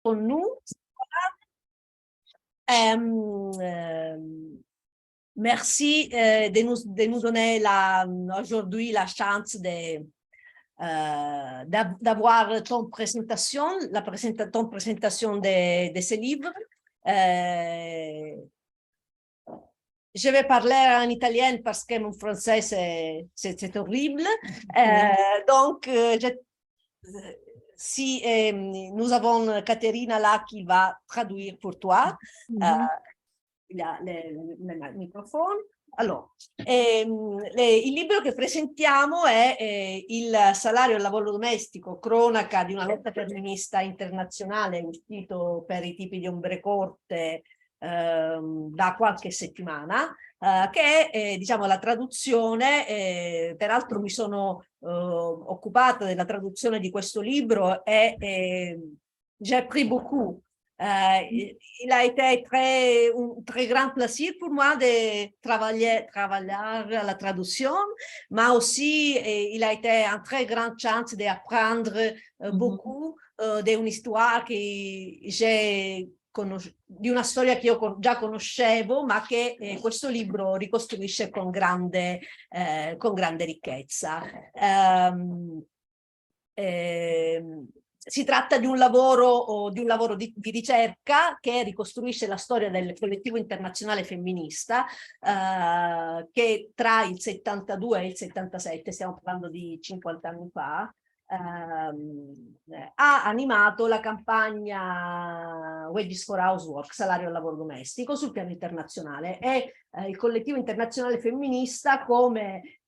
pour nous. Merci de nous donner aujourd'hui la chance d'avoir ton présentation, ton présentation de ce livre. Je vais parler en italien parce que mon français, c'est horrible. Donc, si nous avons Caterina là qui va traduire pour toi. Il a il microfono. Allora, il libro che presentiamo è Il salario al lavoro domestico, cronaca di una lotta femminista internazionale, uscito per i tipi di ombre corte da qualche settimana, che è diciamo, la traduzione, peraltro mi sono occupata della traduzione di questo libro e j'ai appris beaucoup. Il a été un très grand plaisir pour moi de travailler à la traduction, mais aussi il a été une très grande chance d'apprendre beaucoup d'une histoire che di una storia che io già conoscevo, ma che questo libro ricostruisce con grande ricchezza. Si tratta di un lavoro di ricerca che ricostruisce la storia del collettivo internazionale femminista che tra il 72 e il 77, stiamo parlando di 50 anni fa, ha animato la campagna Wages for Housework, salario al lavoro domestico, sul piano internazionale. E il collettivo internazionale femminista, come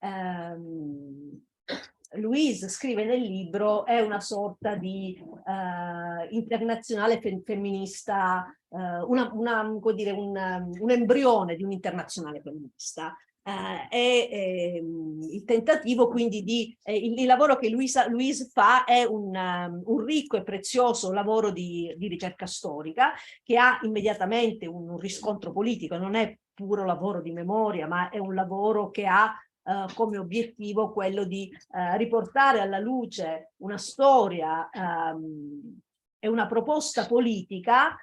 Louise scrive nel libro, è una sorta di internazionale femminista, un embrione di un'internazionale femminista. Il tentativo quindi il lavoro che Louise fa è un ricco e prezioso lavoro di ricerca storica che ha immediatamente un riscontro politico, non è puro lavoro di memoria, ma è un lavoro che ha come obiettivo quello di riportare alla luce una storia e una proposta politica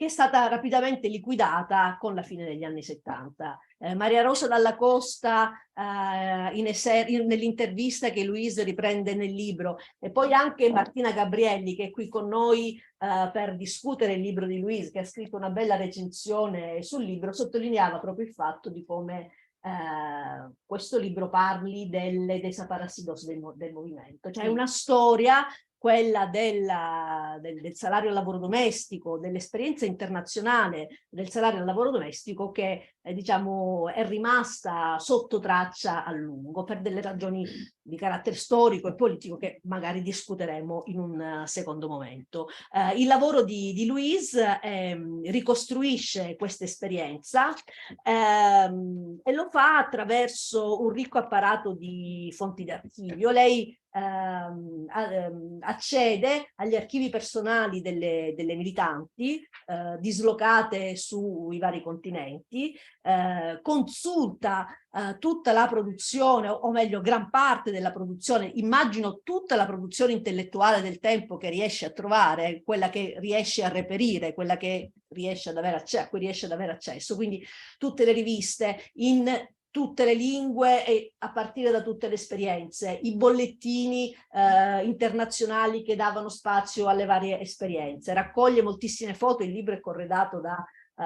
che è stata rapidamente liquidata con la fine degli anni 70. Maria Rosa Dalla Costa nell'intervista che Louise riprende nel libro, e poi anche Martina Gabrielli, che è qui con noi per discutere il libro di Louise, che ha scritto una bella recensione sul libro, sottolineava proprio il fatto di come questo libro parli delle desaparecidos del movimento, cioè una storia, quella del salario al lavoro domestico, dell'esperienza internazionale del salario al lavoro domestico, che diciamo è rimasta sotto traccia a lungo per delle ragioni di carattere storico e politico che magari discuteremo in un secondo momento. Il lavoro di Louise ricostruisce questa esperienza e lo fa attraverso un ricco apparato di fonti d'archivio. Lei accede agli archivi personali delle militanti dislocate sui vari continenti, consulta tutta la produzione, o meglio gran parte della produzione, immagino tutta la produzione intellettuale del tempo che riesce a trovare, quella che riesce a reperire, quella che riesce ad avere a cui riesce ad avere accesso, quindi tutte le riviste in tutte le lingue e a partire da tutte le esperienze, i bollettini internazionali che davano spazio alle varie esperienze, raccoglie moltissime foto, il libro è corredato da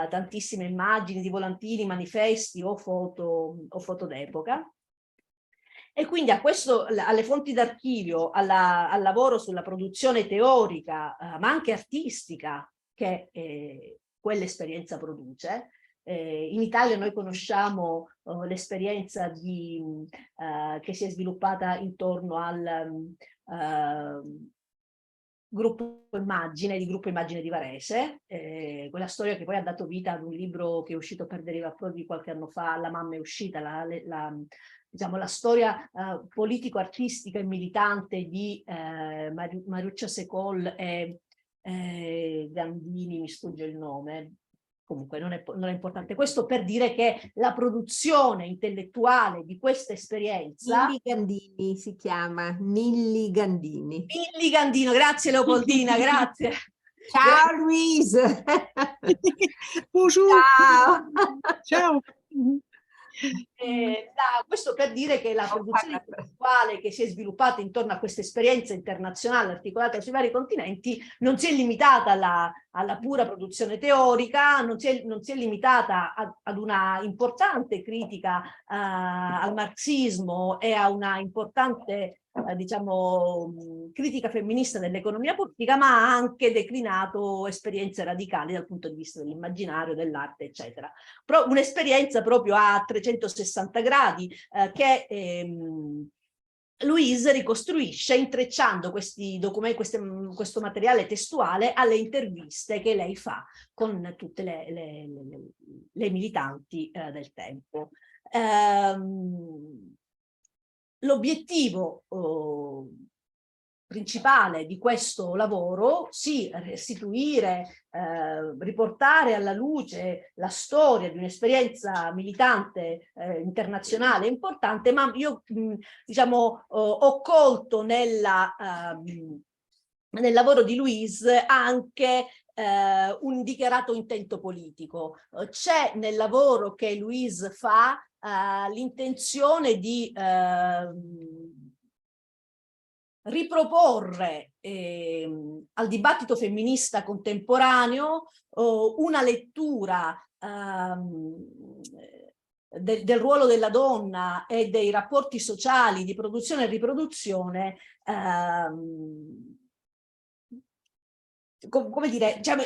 tantissime immagini di volantini, manifesti o foto d'epoca. E quindi alle fonti d'archivio, al lavoro sulla produzione teorica, ma anche artistica che quell'esperienza produce. In Italia noi conosciamo l'esperienza che si è sviluppata intorno al gruppo Immagine di Varese, quella storia che poi ha dato vita ad un libro che è uscito per Deriva Prodi qualche anno fa, La mamma è uscita, diciamo, la storia politico-artistica e militante di Mariuccia Secol e Gandini, mi sfugge il nome, comunque non è importante. Questo per dire che la produzione intellettuale di questa esperienza... Nilli Gandini si chiama, Nilli Gandini. Nilli Gandino, grazie Leopoldina, grazie. Ciao Louise! Bonjour! Ciao! Ciao! Questo per dire che la produzione intellettuale che si è sviluppata intorno a questa esperienza internazionale articolata sui vari continenti non si è limitata alla pura produzione teorica, non si è limitata ad una importante critica al marxismo e a una importante diciamo, critica femminista dell'economia politica, ma ha anche declinato esperienze radicali dal punto di vista dell'immaginario, dell'arte, eccetera. Un'esperienza proprio a 360 gradi che Louise ricostruisce intrecciando questi documenti, questo materiale testuale alle interviste che lei fa con tutte le militanti del tempo. L'obiettivo principale di questo lavoro, sì, restituire, riportare alla luce la storia di un'esperienza militante internazionale importante, ma io diciamo ho colto nel lavoro di Louise anche un dichiarato intento politico. C'è nel lavoro che Louise fa l'intenzione di riproporre al dibattito femminista contemporaneo una lettura del ruolo della donna e dei rapporti sociali di produzione e riproduzione come dire, diciamo,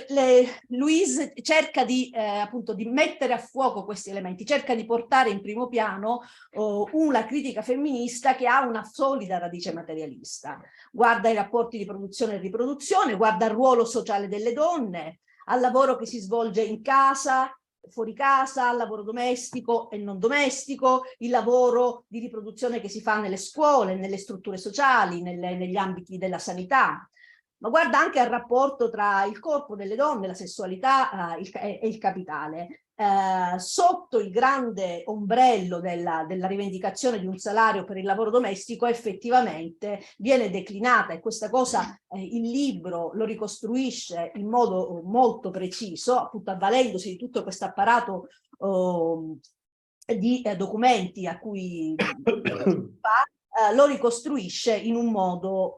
Louise cerca di, appunto, di mettere a fuoco questi elementi, cerca di portare in primo piano una critica femminista che ha una solida radice materialista. Guarda i rapporti di produzione e riproduzione, guarda il ruolo sociale delle donne, al lavoro che si svolge in casa, fuori casa, al lavoro domestico e non domestico, il lavoro di riproduzione che si fa nelle scuole, nelle strutture sociali, negli ambiti della sanità. Ma guarda anche al rapporto tra il corpo delle donne, la sessualità e il capitale. Sotto il grande ombrello della rivendicazione di un salario per il lavoro domestico effettivamente viene declinata, e questa cosa il libro lo ricostruisce in modo molto preciso, appunto avvalendosi di tutto questo apparato di documenti a cui fa, lo ricostruisce in un modo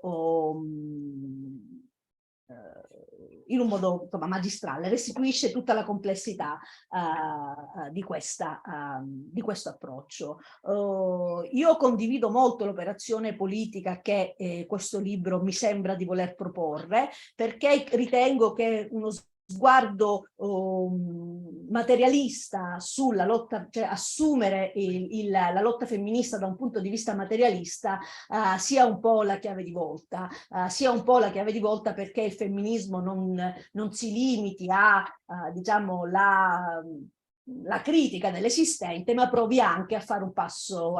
insomma, magistrale, restituisce tutta la complessità di questo approccio. Io condivido molto l'operazione politica che questo libro mi sembra di voler proporre, perché ritengo che uno sguardo materialista sulla lotta, cioè assumere la lotta femminista da un punto di vista materialista sia un po' la chiave di volta, perché il femminismo non si limiti a diciamo la critica dell'esistente, ma provi anche a fare un passo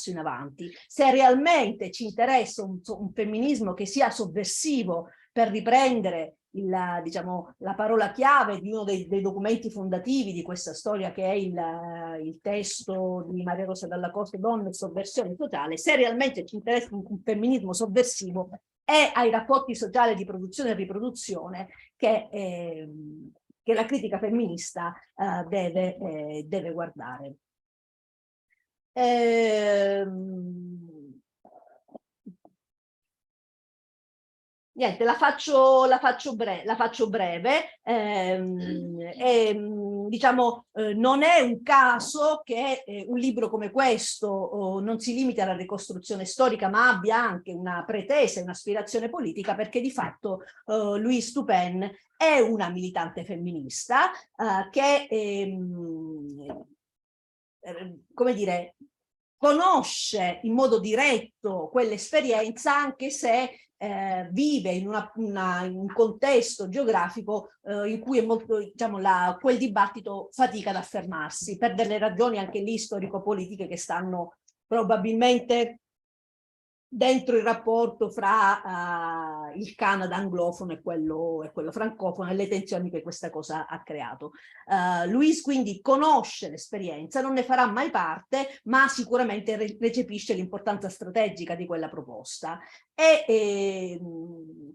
in avanti. Se realmente ci interessa un femminismo che sia sovversivo, per riprendere diciamo, la parola chiave di uno dei documenti fondativi di questa storia, che è il testo di Maria Rosa Dalla Costa, Donne e sovversione totale, se realmente ci interessa un femminismo sovversivo, è ai rapporti sociali di produzione e riproduzione che la critica femminista deve guardare. Niente, la faccio breve. Diciamo, non è un caso che un libro come questo non si limiti alla ricostruzione storica, ma abbia anche una pretesa, un'aspirazione politica, perché di fatto Louise Toupin è una militante femminista che, come dire, conosce in modo diretto quell'esperienza, anche se vive in un contesto geografico in cui è molto, diciamo, quel dibattito fatica ad affermarsi, per delle ragioni anche lì storico-politiche che stanno probabilmente dentro il rapporto fra il Canada anglofono e quello francofono e le tensioni che questa cosa ha creato. Louise quindi conosce l'esperienza, non ne farà mai parte, ma sicuramente recepisce l'importanza strategica di quella proposta. E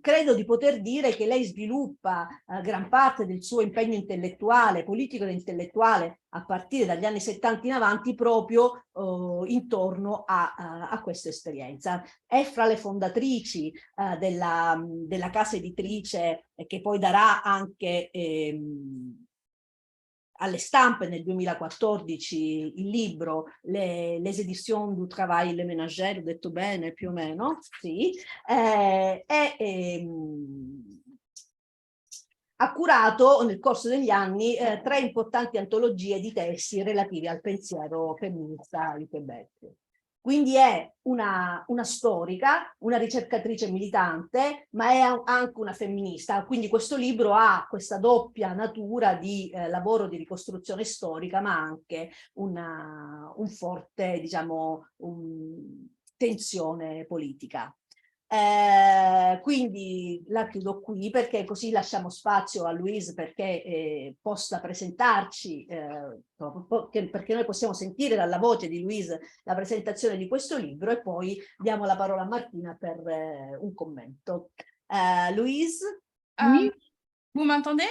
credo di poter dire che lei sviluppa gran parte del suo impegno intellettuale, politico ed intellettuale, a partire dagli anni 70 in avanti, proprio intorno a questa esperienza. È fra le fondatrici della casa editrice che poi darà anche alle stampe nel 2014 il libro Les Éditions du Travail Ménager, ho detto bene più o meno, sì, ha curato nel corso degli anni 3 importanti antologie di testi relativi al pensiero femminista di Quebec. Quindi è una storica, una ricercatrice militante, ma è anche una femminista. Quindi questo libro ha questa doppia natura di lavoro di ricostruzione storica, ma anche un forte, diciamo, tensione politica. Quindi la chiudo qui, perché così lasciamo spazio a Louise perché possa presentarci, perché noi possiamo sentire dalla voce di Louise la presentazione di questo libro, e poi diamo la parola a Martina per un commento. Louise? Oui, Vous m'entendez?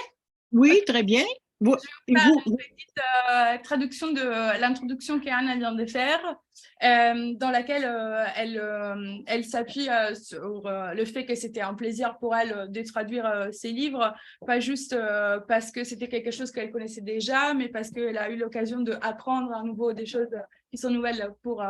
oui, très bien. Vous, Je vais et faire vous, une petite traduction de l'introduction qu'Anna vient de faire, dans laquelle elle s'appuie sur le fait que c'était un plaisir pour elle de traduire ses livres, pas juste parce que c'était quelque chose qu'elle connaissait déjà, mais parce qu'elle a eu l'occasion d'apprendre à nouveau des choses qui sont nouvelles pour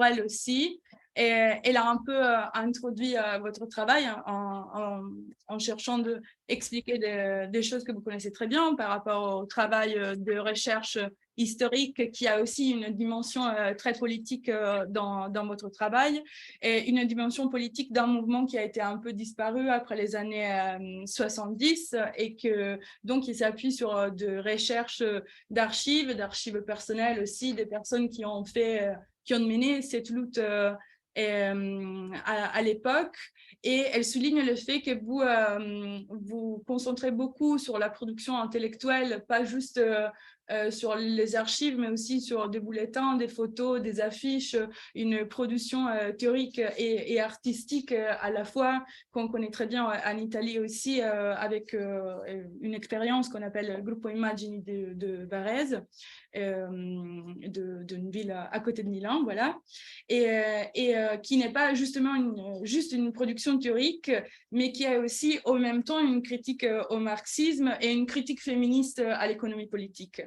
elle aussi. Et elle a un peu introduit votre travail en cherchant d'expliquer des choses que vous connaissez très bien par rapport au travail de recherche historique, qui a aussi une dimension très politique dans votre travail, et une dimension politique d'un mouvement qui a été un peu disparu après les années 70, et que donc il s'appuie sur de recherches d'archives personnelles aussi, des personnes qui ont mené cette lutte à l'époque. Et elle souligne le fait que vous vous concentrez beaucoup sur la production intellectuelle, pas juste sur les archives, mais aussi sur des bulletins, des photos, des affiches, une production théorique et artistique à la fois, qu'on connaît très bien en Italie aussi, avec une expérience qu'on appelle Gruppo Immagini de Varese, d'une ville à côté de Milan, voilà, et qui n'est pas justement juste une production théorique, mais qui a aussi en même temps une critique au marxisme et une critique féministe à l'économie politique.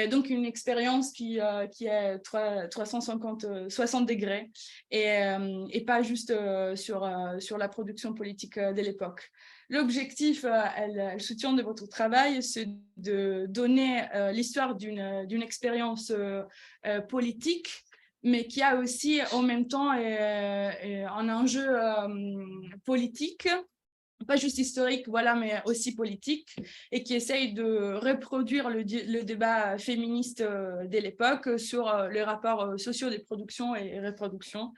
Donc une expérience qui est 60 degrés, et pas juste sur la production politique de l'époque. L'objectif, elle soutient de votre travail, c'est de donner l'histoire d'une expérience politique, mais qui a aussi en même temps un enjeu politique, pas juste historique, voilà, mais aussi politique, et qui essaye de reproduire le débat féministe de l'époque sur les rapports sociaux des productions et reproductions,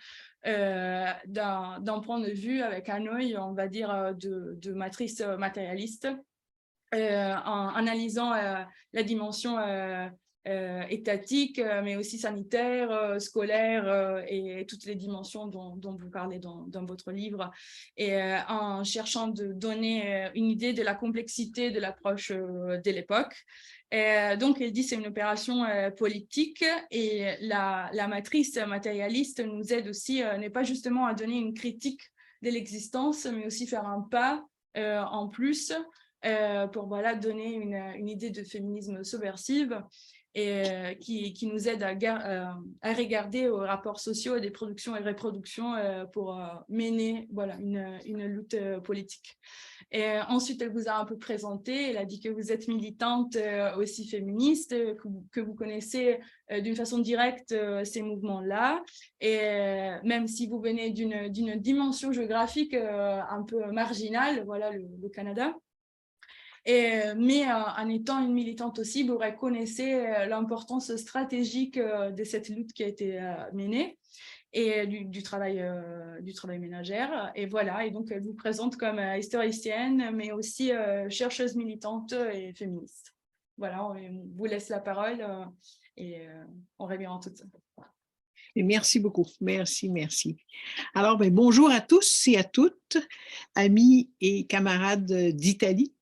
d'un point de vue avec un œil, on va dire, de matrice matérialiste, en analysant la dimension étatique, mais aussi sanitaire, scolaire, et toutes les dimensions dont vous parlez dans votre livre, et en cherchant de donner une idée de la complexité de l'approche de l'époque. Donc, elle dit que c'est une opération politique, et la matrice matérialiste nous aide aussi, n'est pas justement à donner une critique de l'existence, mais aussi faire un pas en plus pour voilà, donner une idée de féminisme subversive, et qui nous aide à regarder aux rapports sociaux et des productions et reproductions pour mener voilà, une lutte politique. Et ensuite, elle vous a un peu présenté, elle a dit que vous êtes militante aussi féministe, que vous connaissez d'une façon directe ces mouvements-là, et même si vous venez d'une dimension géographique un peu marginale, voilà, le Canada. Mais en étant une militante aussi, vous reconnaissez l'importance stratégique de cette lutte qui a été menée. et du travail ménagère. Et voilà, et donc elle vous présente comme historicienne, mais aussi chercheuse militante et féministe. Voilà, on vous laisse la parole et on revient en tout ça. Et merci beaucoup. Merci, merci. Alors, ben, bonjour à tous et à toutes, amis et camarades d'Italie.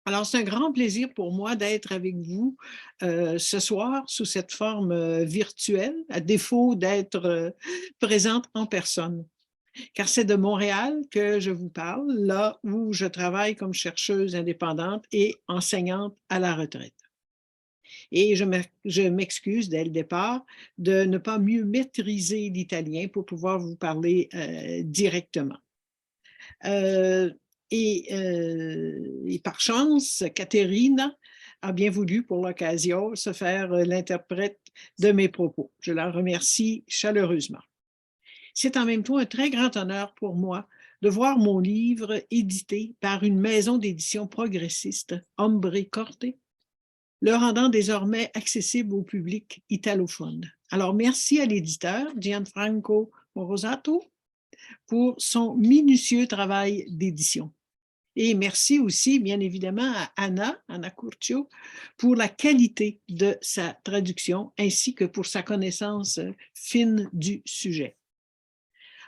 Alors, c'est un grand plaisir pour moi d'être avec vous ce soir sous cette forme virtuelle, à défaut d'être présente en personne. Car c'est de Montréal que je vous parle, là où je travaille comme chercheuse indépendante et enseignante à la retraite. Et je m'excuse dès le départ de ne pas mieux maîtriser l'italien pour pouvoir vous parler directement. Et par chance, Caterina a bien voulu pour l'occasion se faire l'interprète de mes propos. Je la remercie chaleureusement. C'est en même temps un très grand honneur pour moi de voir mon livre édité par une maison d'édition progressiste, Ombre Corte, le rendant désormais accessible au public italophone. Alors, merci à l'éditeur Gianfranco Morosato pour son minutieux travail d'édition. Et merci aussi, bien évidemment, à Anna Curcio, pour la qualité de sa traduction ainsi que pour sa connaissance fine du sujet.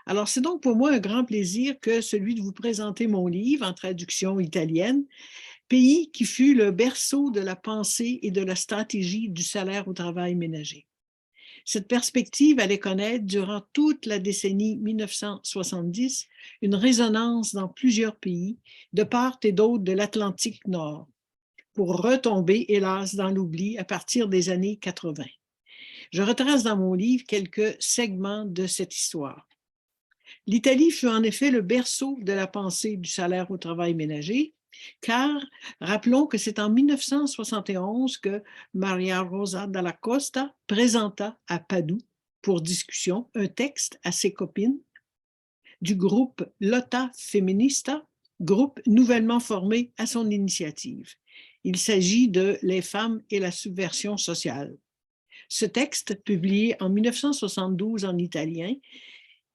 Alors, c'est donc pour moi un grand plaisir que celui de vous présenter mon livre en traduction italienne, pays qui fut le berceau de la pensée et de la stratégie du salaire au travail ménager. Cette perspective allait connaître durant toute la décennie 1970 une résonance dans plusieurs pays, de part et d'autre de l'Atlantique Nord, pour retomber, hélas, dans l'oubli à partir des années 80. Je retrace dans mon livre quelques segments de cette histoire. L'Italie fut en effet le berceau de la pensée du salaire au travail ménager, car rappelons que c'est en 1971 que Maria Rosa Dalla Costa présenta à Padoue pour discussion un texte à ses copines du groupe Lotta Feminista, groupe nouvellement formé à son initiative. Il s'agit de Les femmes et la subversion sociale. Ce texte, publié en 1972 en italien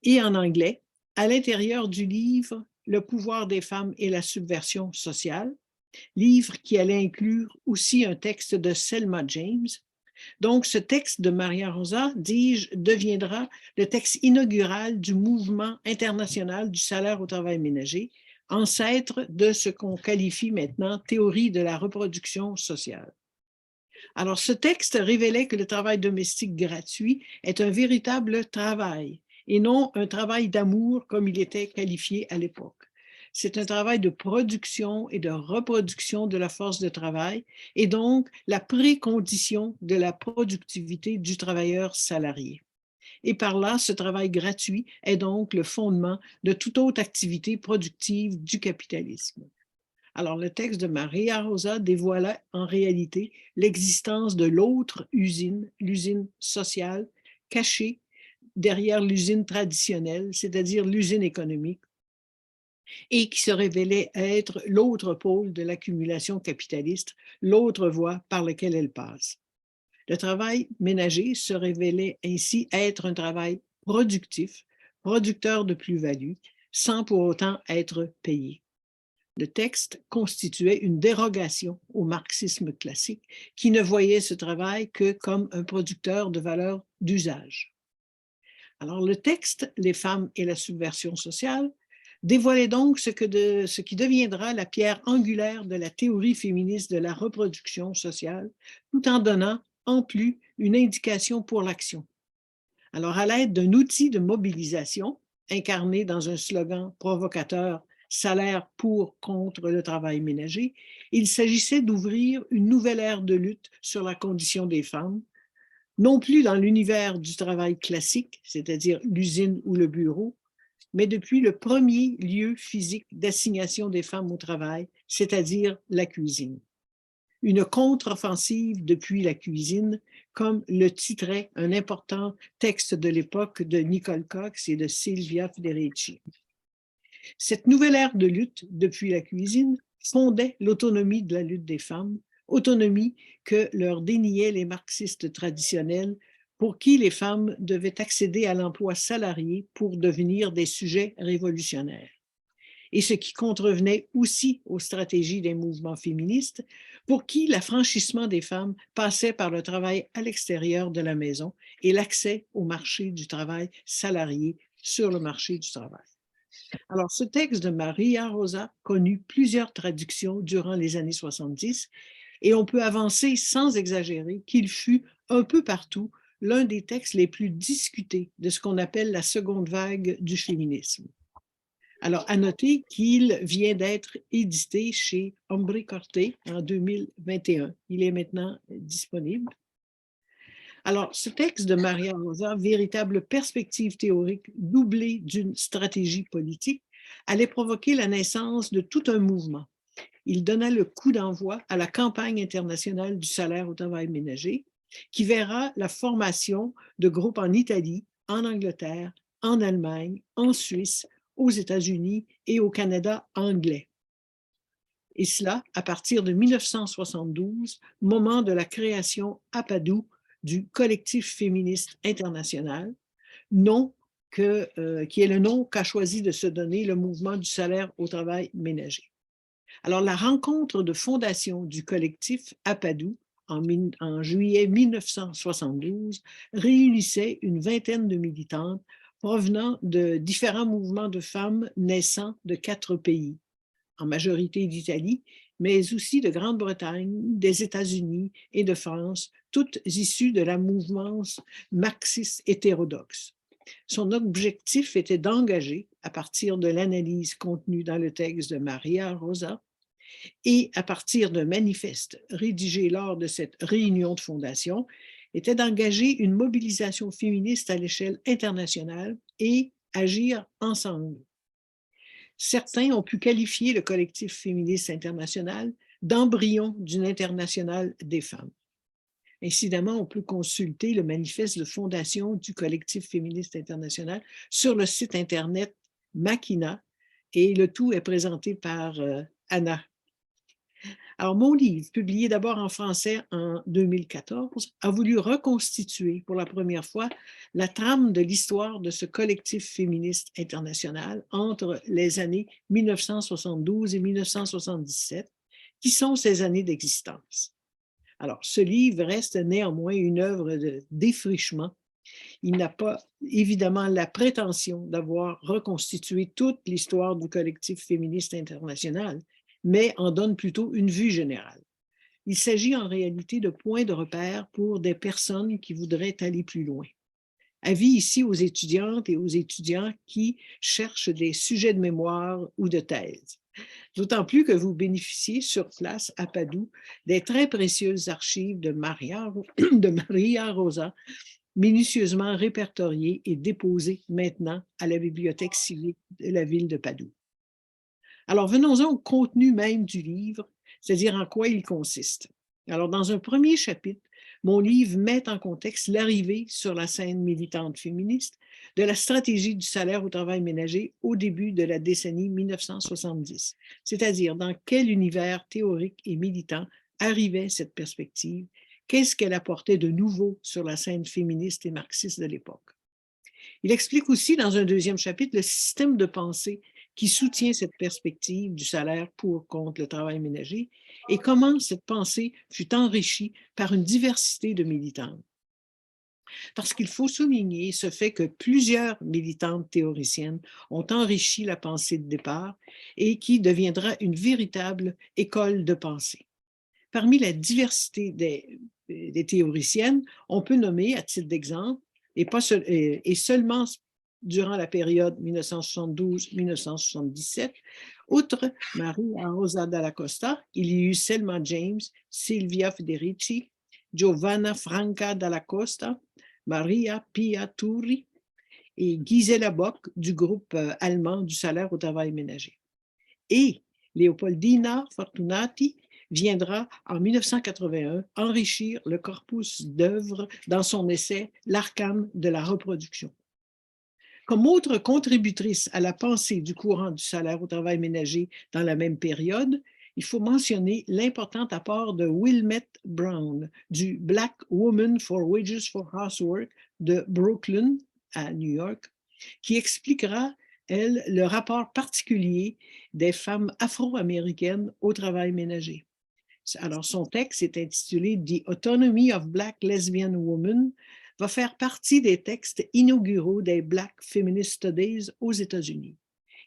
et en anglais, à l'intérieur du livre Le pouvoir des femmes et la subversion sociale, livre qui allait inclure aussi un texte de Selma James. Donc, ce texte de Maria Rosa, dis-je, deviendra le texte inaugural du mouvement international du salaire au travail ménager, ancêtre de ce qu'on qualifie maintenant théorie de la reproduction sociale. Alors, ce texte révélait que le travail domestique gratuit est un véritable travail et non un travail d'amour comme il était qualifié à l'époque. C'est un travail de production et de reproduction de la force de travail et donc la précondition de la productivité du travailleur salarié. Et par là, ce travail gratuit est donc le fondement de toute autre activité productive du capitalisme. Alors, le texte de Maria Rosa dévoila en réalité l'existence de l'autre usine, l'usine sociale, cachée derrière l'usine traditionnelle, c'est-à-dire l'usine économique, et qui se révélait être l'autre pôle de l'accumulation capitaliste, l'autre voie par laquelle elle passe. Le travail ménager se révélait ainsi être un travail productif, producteur de plus-value, sans pour autant être payé. Le texte constituait une dérogation au marxisme classique qui ne voyait ce travail que comme un producteur de valeurs d'usage. Alors le texte, Les femmes et la subversion sociale, dévoilait donc ce qui deviendra la pierre angulaire de la théorie féministe de la reproduction sociale, tout en donnant en plus une indication pour l'action. Alors à l'aide d'un outil de mobilisation, incarné dans un slogan provocateur « Salaire pour contre le travail ménager », il s'agissait d'ouvrir une nouvelle ère de lutte sur la condition des femmes, non plus dans l'univers du travail classique, c'est-à-dire l'usine ou le bureau, mais depuis le premier lieu physique d'assignation des femmes au travail, c'est-à-dire la cuisine. Une contre-offensive depuis la cuisine, comme le titrait un important texte de l'époque de Nicole Cox et de Silvia Federici. Cette nouvelle ère de lutte depuis la cuisine fondait l'autonomie de la lutte des femmes, autonomie que leur déniaient les marxistes traditionnels pour qui les femmes devaient accéder à l'emploi salarié pour devenir des sujets révolutionnaires. Et ce qui contrevenait aussi aux stratégies des mouvements féministes, pour qui l'affranchissement des femmes passait par le travail à l'extérieur de la maison et l'accès au marché du travail salarié sur le marché du travail. Alors, ce texte de Maria Rosa connut plusieurs traductions durant les années 70 et on peut avancer sans exagérer qu'il fut un peu partout l'un des textes les plus discutés de ce qu'on appelle la seconde vague du féminisme. Alors, à noter qu'il vient d'être édité chez Hombre Corte en 2021. Il est maintenant disponible. Alors, ce texte de Maria Rosa, véritable perspective théorique doublée d'une stratégie politique, allait provoquer la naissance de tout un mouvement. Il donna le coup d'envoi à la campagne internationale du salaire au travail ménager, qui verra la formation de groupes en Italie, en Angleterre, en Allemagne, en Suisse, aux États-Unis et au Canada anglais. Et cela à partir de 1972, moment de la création à Padoue du collectif féministe international, qui est le nom qu'a choisi de se donner le mouvement du salaire au travail ménager. Alors, la rencontre de fondation du collectif à Padoue en juillet 1972 réunissait une vingtaine de militantes provenant de différents mouvements de femmes naissant de 4 pays, en majorité d'Italie, mais aussi de Grande-Bretagne, des États-Unis et de France, toutes issues de la mouvance marxiste hétérodoxe. Son objectif était d'engager, à partir de l'analyse contenue dans le texte de Maria Rosa et à partir d'un manifeste rédigé lors de cette réunion de fondation, était d'engager une mobilisation féministe à l'échelle internationale et agir ensemble. Certains ont pu qualifier le collectif féministe international d'embryon d'une internationale des femmes. Incidemment, on peut consulter le manifeste de fondation du collectif féministe international sur le site Internet Makina et le tout est présenté par Anna. Alors, mon livre, publié d'abord en français en 2014, a voulu reconstituer pour la première fois la trame de l'histoire de ce collectif féministe international entre les années 1972 et 1977, qui sont ces années d'existence. Alors, ce livre reste néanmoins une œuvre de défrichement. Il n'a pas évidemment la prétention d'avoir reconstitué toute l'histoire du collectif féministe international, mais en donne plutôt une vue générale. Il s'agit en réalité de points de repère pour des personnes qui voudraient aller plus loin. Avis ici aux étudiantes et aux étudiants qui cherchent des sujets de mémoire ou de thèse. D'autant plus que vous bénéficiez sur place à Padoue des très précieuses archives de Maria Rosa, minutieusement répertoriées et déposées maintenant à la bibliothèque civique de la ville de Padoue. Alors, venons-en au contenu même du livre, c'est-à-dire en quoi il consiste. Alors, dans un premier chapitre, mon livre met en contexte l'arrivée sur la scène militante féministe de la stratégie du salaire au travail ménager au début de la décennie 1970, c'est-à-dire dans quel univers théorique et militant arrivait cette perspective, qu'est-ce qu'elle apportait de nouveau sur la scène féministe et marxiste de l'époque. Il explique aussi dans un deuxième chapitre le système de pensée qui soutient cette perspective du salaire pour contre le travail ménager et comment cette pensée fut enrichie par une diversité de militantes. Parce qu'il faut souligner ce fait que plusieurs militantes théoriciennes ont enrichi la pensée de départ et qui deviendra une véritable école de pensée. Parmi la diversité des théoriciennes, on peut nommer, à titre d'exemple, et seulement durant la période 1972-1977, outre Maria Rosa Dalla Costa, il y eut Selma James, Silvia Federici, Giovanna Franca Dalla Costa, Maria Pia Turri et Gisela Bock du groupe allemand du salaire au travail ménager. Et Leopoldina Fortunati viendra en 1981 enrichir le corpus d'œuvres dans son essai « L'arcane de la reproduction ». Comme autre contributrice à la pensée du courant du salaire au travail ménager dans la même période, il faut mentionner l'important apport de Wilmette Brown du Black Woman for Wages for Housework de Brooklyn à New York, qui expliquera, elle, le rapport particulier des femmes afro-américaines au travail ménager. Alors, son texte est intitulé « The Autonomy of Black Lesbian Women », va faire partie des textes inauguraux des Black Feminist Studies aux États-Unis.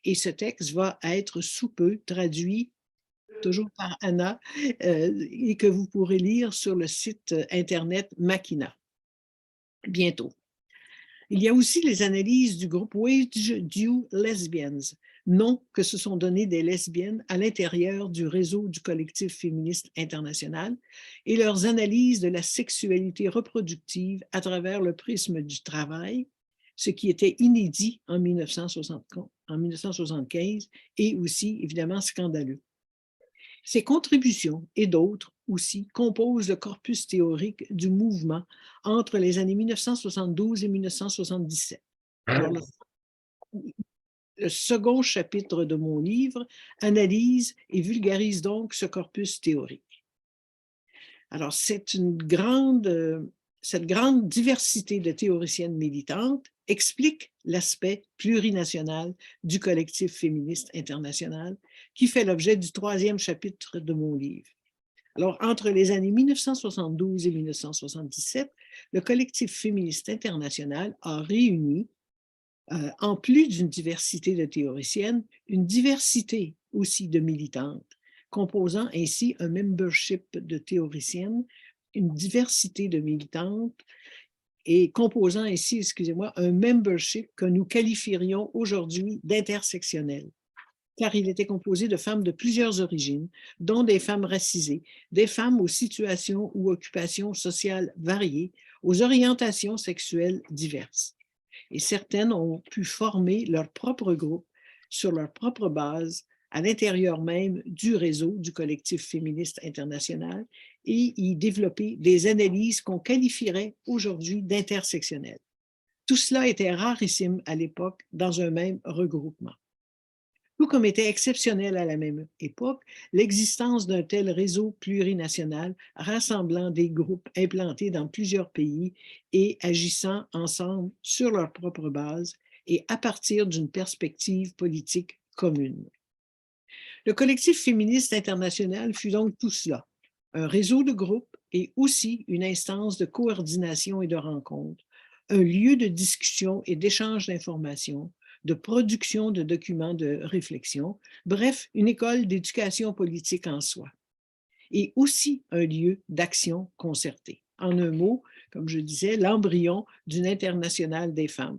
Et ce texte va être sous peu traduit, toujours par Anna, et que vous pourrez lire sur le site Internet Makina, bientôt. Il y a aussi les analyses du groupe Wage Due Lesbians, nom que se sont donnés des lesbiennes à l'intérieur du réseau du collectif féministe international, et leurs analyses de la sexualité reproductive à travers le prisme du travail, ce qui était inédit en 1975 et aussi évidemment scandaleux. Ces contributions et d'autres aussi composent le corpus théorique du mouvement entre les années 1972 et 1977. Alors, le second chapitre de mon livre analyse et vulgarise donc ce corpus théorique. Alors, cette grande diversité de théoriciennes militantes explique l'aspect plurinational du collectif féministe international qui fait l'objet du troisième chapitre de mon livre. Alors, entre les années 1972 et 1977, le collectif féministe international a réuni, en plus d'une diversité de théoriciennes, une diversité aussi de militantes, composant ainsi un membership de théoriciennes, une diversité de militantes et composant ainsi, excusez-moi, un membership que nous qualifierions aujourd'hui d'intersectionnel, car il était composé de femmes de plusieurs origines, dont des femmes racisées, des femmes aux situations ou occupations sociales variées, aux orientations sexuelles diverses. Et certaines ont pu former leur propre groupe sur leur propre base à l'intérieur même du réseau du collectif féministe international et y développer des analyses qu'on qualifierait aujourd'hui d'intersectionnelles. Tout cela était rarissime à l'époque dans un même regroupement. Tout comme était exceptionnel à la même époque l'existence d'un tel réseau plurinational rassemblant des groupes implantés dans plusieurs pays et agissant ensemble sur leur propre base et à partir d'une perspective politique commune. Le collectif féministe international fut donc tout cela, un réseau de groupes et aussi une instance de coordination et de rencontre, un lieu de discussion et d'échange d'informations, de production de documents de réflexion, bref, une école d'éducation politique en soi, et aussi un lieu d'action concertée. En un mot, comme je disais, l'embryon d'une internationale des femmes.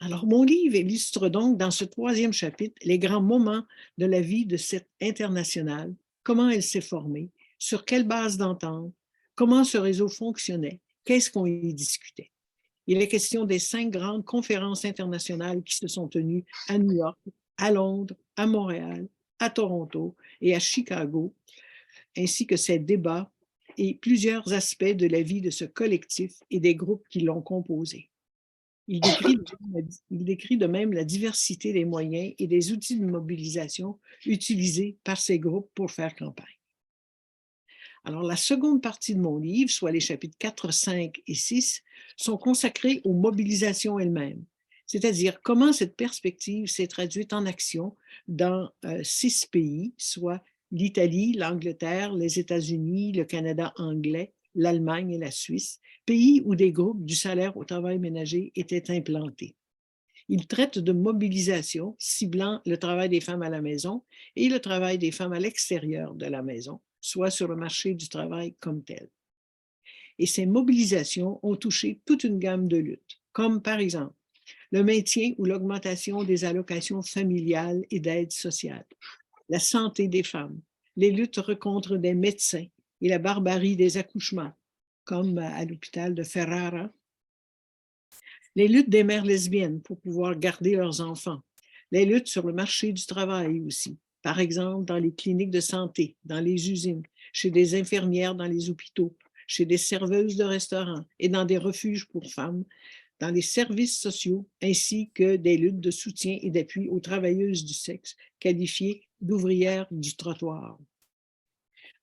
Alors, mon livre illustre donc dans ce troisième chapitre les grands moments de la vie de cette internationale, comment elle s'est formée, sur quelle base d'entente, comment ce réseau fonctionnait, qu'est-ce qu'on y discutait. Il est question des 5 grandes conférences internationales qui se sont tenues à New York, à Londres, à Montréal, à Toronto et à Chicago, ainsi que ces débats et plusieurs aspects de la vie de ce collectif et des groupes qui l'ont composé. Il décrit de même la diversité des moyens et des outils de mobilisation utilisés par ces groupes pour faire campagne. Alors, la seconde partie de mon livre, soit les chapitres 4, 5 et 6, sont consacrés aux mobilisations elles-mêmes, c'est-à-dire comment cette perspective s'est traduite en action dans 6 pays, soit l'Italie, l'Angleterre, les États-Unis, le Canada anglais, l'Allemagne et la Suisse, pays où des groupes du salaire au travail ménager étaient implantés. Il traite de mobilisation ciblant le travail des femmes à la maison et le travail des femmes à l'extérieur de la maison, soit sur le marché du travail comme tel. Et ces mobilisations ont touché toute une gamme de luttes, comme par exemple le maintien ou l'augmentation des allocations familiales et d'aide sociale, la santé des femmes, les luttes contre des médecins et la barbarie des accouchements, comme à l'hôpital de Ferrara, les luttes des mères lesbiennes pour pouvoir garder leurs enfants, les luttes sur le marché du travail aussi, par exemple dans les cliniques de santé, dans les usines, chez des infirmières dans les hôpitaux, chez des serveuses de restaurants et dans des refuges pour femmes, dans les services sociaux, ainsi que des luttes de soutien et d'appui aux travailleuses du sexe, qualifiées d'ouvrière du trottoir.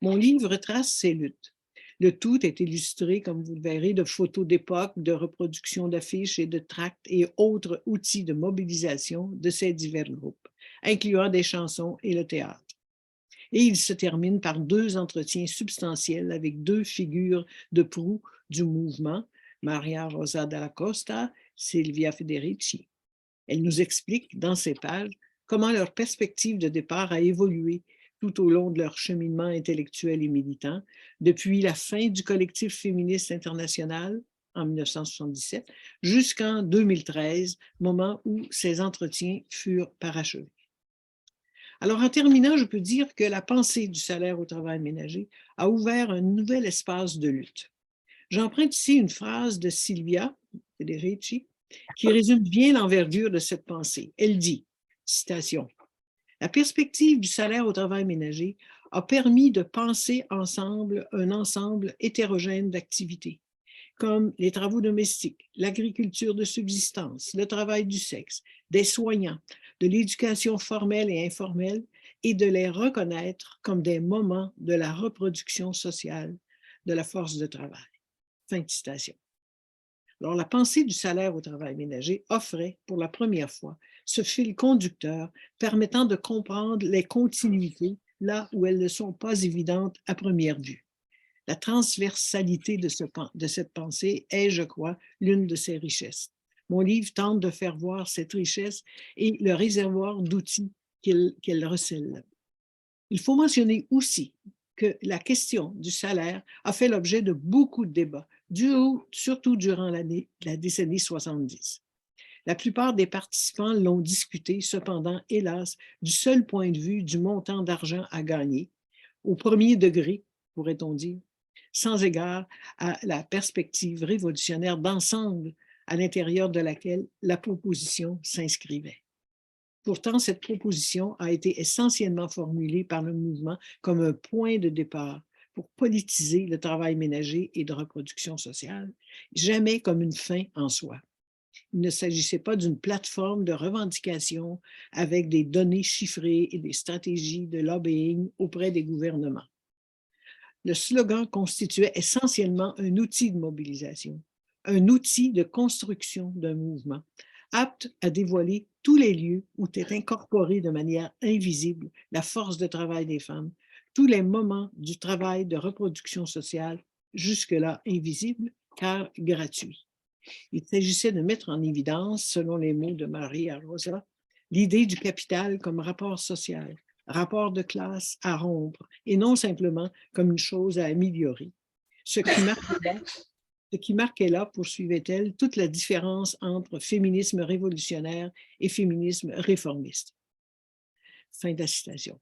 Mon livre retrace ces luttes. Le tout est illustré, comme vous le verrez, de photos d'époque, de reproductions d'affiches et de tracts et autres outils de mobilisation de ces divers groupes, incluant des chansons et le théâtre. Et il se termine par 2 entretiens substantiels avec 2 figures de proue du mouvement, Maria Rosa dalla Costa, Silvia Federici. Elle nous explique dans ces pages comment leur perspective de départ a évolué tout au long de leur cheminement intellectuel et militant, depuis la fin du collectif féministe international en 1977 jusqu'en 2013, moment où ces entretiens furent parachevés. Alors, en terminant, je peux dire que la pensée du salaire au travail ménager a ouvert un nouvel espace de lutte. J'emprunte ici une phrase de Silvia Federici qui résume bien l'envergure de cette pensée. Elle dit, citation, « La perspective du salaire au travail ménager a permis de penser ensemble un ensemble hétérogène d'activités, comme les travaux domestiques, l'agriculture de subsistance, le travail du sexe, des soignants, de l'éducation formelle et informelle, et de les reconnaître comme des moments de la reproduction sociale de la force de travail. » Fin de citation. Alors, la pensée du salaire au travail ménager offrait pour la première fois ce fil conducteur permettant de comprendre les continuités là où elles ne sont pas évidentes à première vue. La transversalité de cette pensée est, je crois, l'une de ses richesses. Mon livre tente de faire voir cette richesse et le réservoir d'outils qu'elle recèle. Il faut mentionner aussi que la question du salaire a fait l'objet de beaucoup de débats, surtout durant la décennie 70. La plupart des participants l'ont discuté, cependant, hélas, du seul point de vue du montant d'argent à gagner, au premier degré, pourrait-on dire, sans égard à la perspective révolutionnaire d'ensemble à l'intérieur de laquelle la proposition s'inscrivait. Pourtant, cette proposition a été essentiellement formulée par le mouvement comme un point de départ pour politiser le travail ménager et de reproduction sociale, jamais comme une fin en soi. Il ne s'agissait pas d'une plateforme de revendication avec des données chiffrées et des stratégies de lobbying auprès des gouvernements. Le slogan constituait essentiellement un outil de mobilisation, un outil de construction d'un mouvement, apte à dévoiler tous les lieux où est incorporée de manière invisible la force de travail des femmes, tous les moments du travail de reproduction sociale, jusque-là invisible, car gratuit. Il s'agissait de mettre en évidence, selon les mots de Maria Rosa, l'idée du capital comme rapport social, rapport de classe à rompre, et non simplement comme une chose à améliorer. Ce qui marquait là, poursuivait-elle, toute la différence entre féminisme révolutionnaire et féminisme réformiste. Fin de la citation.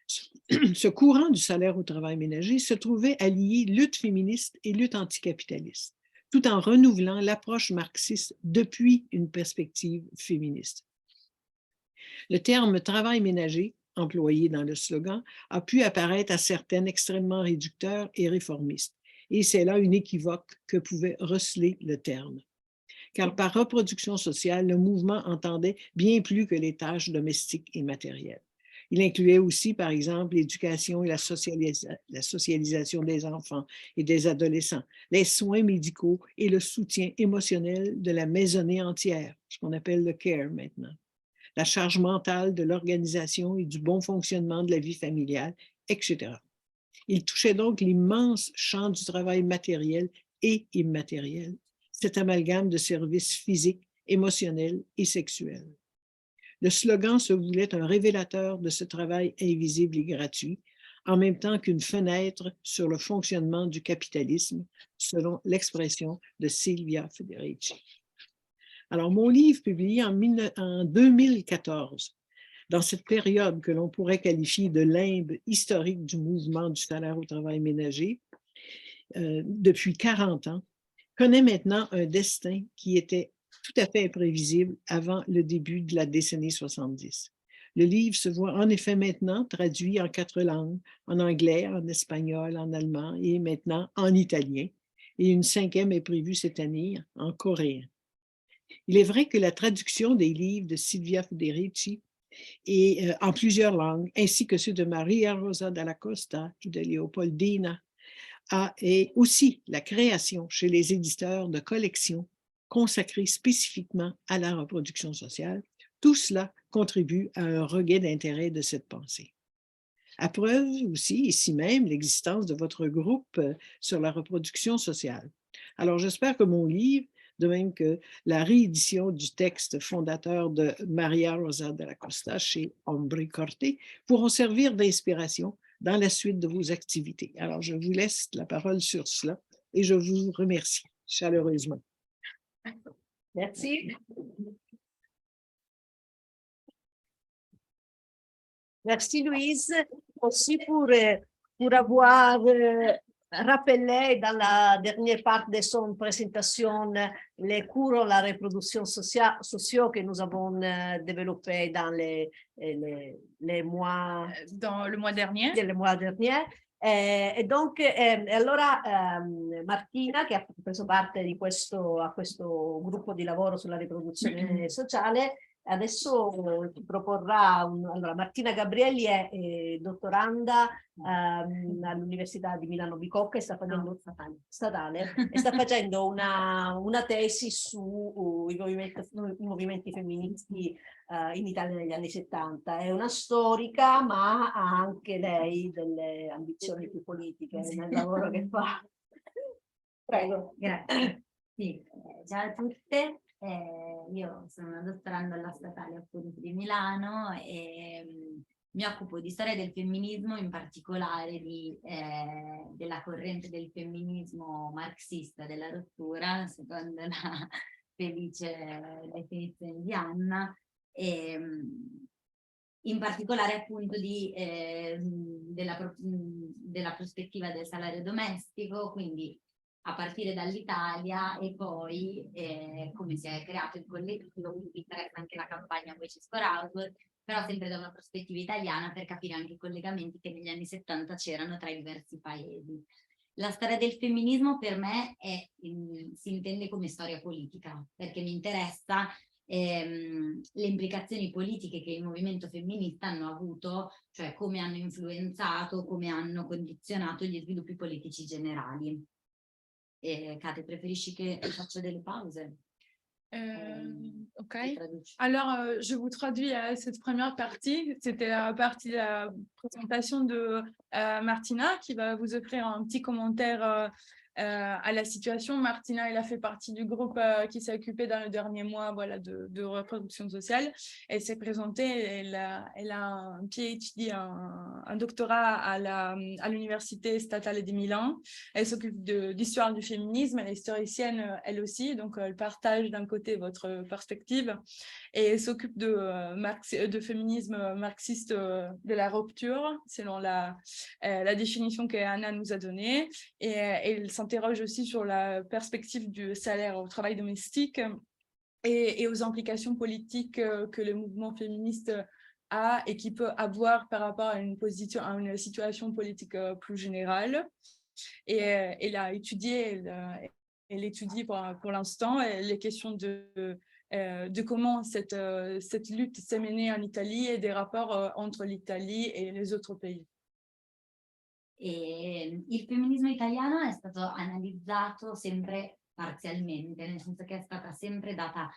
Ce courant du salaire au travail ménager se trouvait à lier lutte féministe et lutte anticapitaliste, tout en renouvelant l'approche marxiste depuis une perspective féministe. Le terme « travail ménager », employé dans le slogan, a pu apparaître à certaines extrêmement réducteur et réformiste. Et c'est là une équivoque que pouvait receler le terme. Car par reproduction sociale, le mouvement entendait bien plus que les tâches domestiques et matérielles. Il incluait aussi, par exemple, l'éducation et la socialisation des enfants et des adolescents, les soins médicaux et le soutien émotionnel de la maisonnée entière, ce qu'on appelle le care maintenant, la charge mentale de l'organisation et du bon fonctionnement de la vie familiale, etc. Il touchait donc l'immense champ du travail matériel et immatériel, cet amalgame de services physiques, émotionnels et sexuels. Le slogan se voulait un révélateur de ce travail invisible et gratuit, en même temps qu'une fenêtre sur le fonctionnement du capitalisme, selon l'expression de Silvia Federici. Alors, mon livre, publié en 2014, dans cette période que l'on pourrait qualifier de limbe historique du mouvement du salaire au travail ménager, depuis 40 ans, connaît maintenant un destin qui était tout à fait imprévisible avant le début de la décennie 70. Le livre se voit en effet maintenant traduit en 4 langues, en anglais, en espagnol, en allemand et maintenant en italien. Et une 5e est prévue cette année en coréen. Il est vrai que la traduction des livres de Silvia Federici et en plusieurs langues, ainsi que ceux de Maria Rosa Dalla Costa et de Leopoldina, et aussi la création chez les éditeurs de collections consacrées spécifiquement à la reproduction sociale. Tout cela contribue à un regain d'intérêt de cette pensée. À preuve aussi, ici même, l'existence de votre groupe sur la reproduction sociale. Alors, j'espère que mon livre, de même que la réédition du texte fondateur de Maria Rosa Dalla Costa chez Ombri Corte, pourront servir d'inspiration dans la suite de vos activités. Alors, je vous laisse la parole sur cela et je vous remercie chaleureusement. Merci. Merci Louise aussi pour avoir rappelé dans la dernière partie de son présentation les cours de la reproduction sociaux que nous avons développés dans les mois Dans le mois dernier. E dunque, allora Martina, che ha preso parte di a questo gruppo di lavoro sulla riproduzione sociale, adesso ti proporrà allora Martina Gabrielli è dottoranda all'Università di Milano Bicocca e sta facendo statale e sta facendo una tesi sui movimenti femministi in Italia negli anni 70. È una storica, ma ha anche lei delle ambizioni più politiche nel lavoro che fa. Prego. Grazie. Sì, ciao a tutte. Io sono una dottoranda alla Statale appunto di Milano e mi occupo di storia del femminismo, in particolare della corrente del femminismo marxista della rottura, secondo la felice definizione di Anna, e in particolare appunto della prospettiva del salario domestico, quindi a partire dall'Italia e poi come si è creato il collettivo, quindi mi interessa anche la campagna Voices for Outward, però sempre da una prospettiva italiana per capire anche i collegamenti che negli anni 70 c'erano tra i diversi paesi. La storia del femminismo per me si intende come storia politica, perché mi interessa le implicazioni politiche che il movimento femminista hanno avuto, cioè come hanno influenzato, come hanno condizionato gli sviluppi politici generali. Kate, preferisci che faccia delle pause? Ok. Alors, je vous traduis cette première partie. C'était la partie de la présentation de Martina qui va vous offrir un petit commentaire à la situation. Martina, elle a fait partie du groupe qui s'est occupé dans le dernier mois de reproduction sociale. Elle s'est présentée, elle a un PhD, un doctorat à l'Université statale de Milan. Elle s'occupe d'histoire du féminisme, elle est historicienne elle aussi, donc elle partage d'un côté votre perspective et elle s'occupe de féminisme marxiste de la rupture, selon la définition que Anna nous a donnée, et elle s'interroge aussi sur la perspective du salaire au travail domestique et aux implications politiques que le mouvement féministe a et qui peut avoir par rapport à une situation politique plus générale. Et elle a étudié, elle étudie pour l'instant les questions de comment cette lutte s'est menée en Italie et des rapports entre l'Italie et les autres pays. Il femminismo italiano è stato analizzato sempre parzialmente, nel senso che è stata sempre data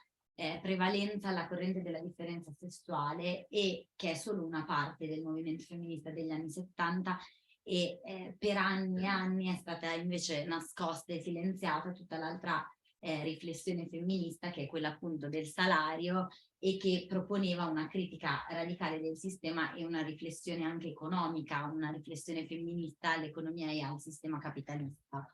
prevalenza alla corrente della differenza sessuale e che è solo una parte del movimento femminista degli anni 70 e per anni e anni è stata invece nascosta e silenziata tutta l'altra riflessione femminista, che è quella appunto del salario e che proponeva una critica radicale del sistema e una riflessione anche economica, una riflessione femminista all'economia e al sistema capitalista.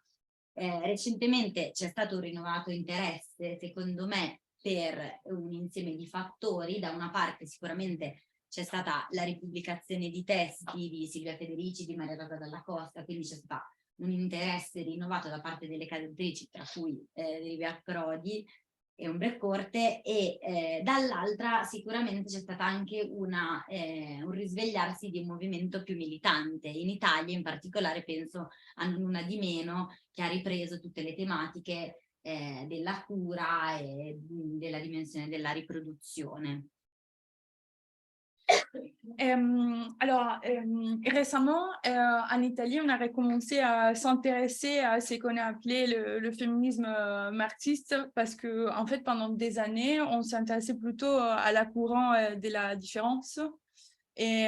Recentemente c'è stato un rinnovato interesse, secondo me, per un insieme di fattori. Da una parte sicuramente c'è stata la ripubblicazione di testi di Silvia Federici, di Maria Rosa Dalla Costa, quindi c'è stato un interesse rinnovato da parte delle case autrici, tra cui Livia Prodi e Ombre Corte, e dall'altra sicuramente c'è stata anche un risvegliarsi di un movimento più militante. In Italia in particolare penso a Una di Meno, che ha ripreso tutte le tematiche della cura e della dimensione della riproduzione. Récemment, en Italie, on a recommencé à s'intéresser à ce qu'on a appelé le féminisme marxiste, parce que, en fait, pendant des années, on s'intéressait plutôt à la courant de la différence, et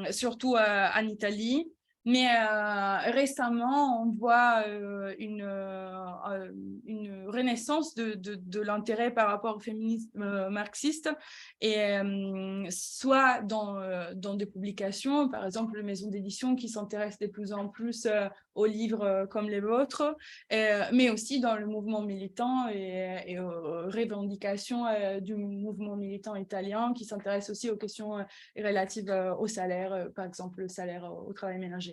surtout en Italie. Mais récemment, on voit une renaissance de l'intérêt par rapport au féminisme marxiste, et soit dans des publications, par exemple les maisons d'édition qui s'intéressent de plus en plus aux livres comme les vôtres, mais aussi dans le mouvement militant et aux revendications du mouvement militant italien, qui s'intéresse aussi aux questions relatives au salaire, par exemple le salaire au travail ménager.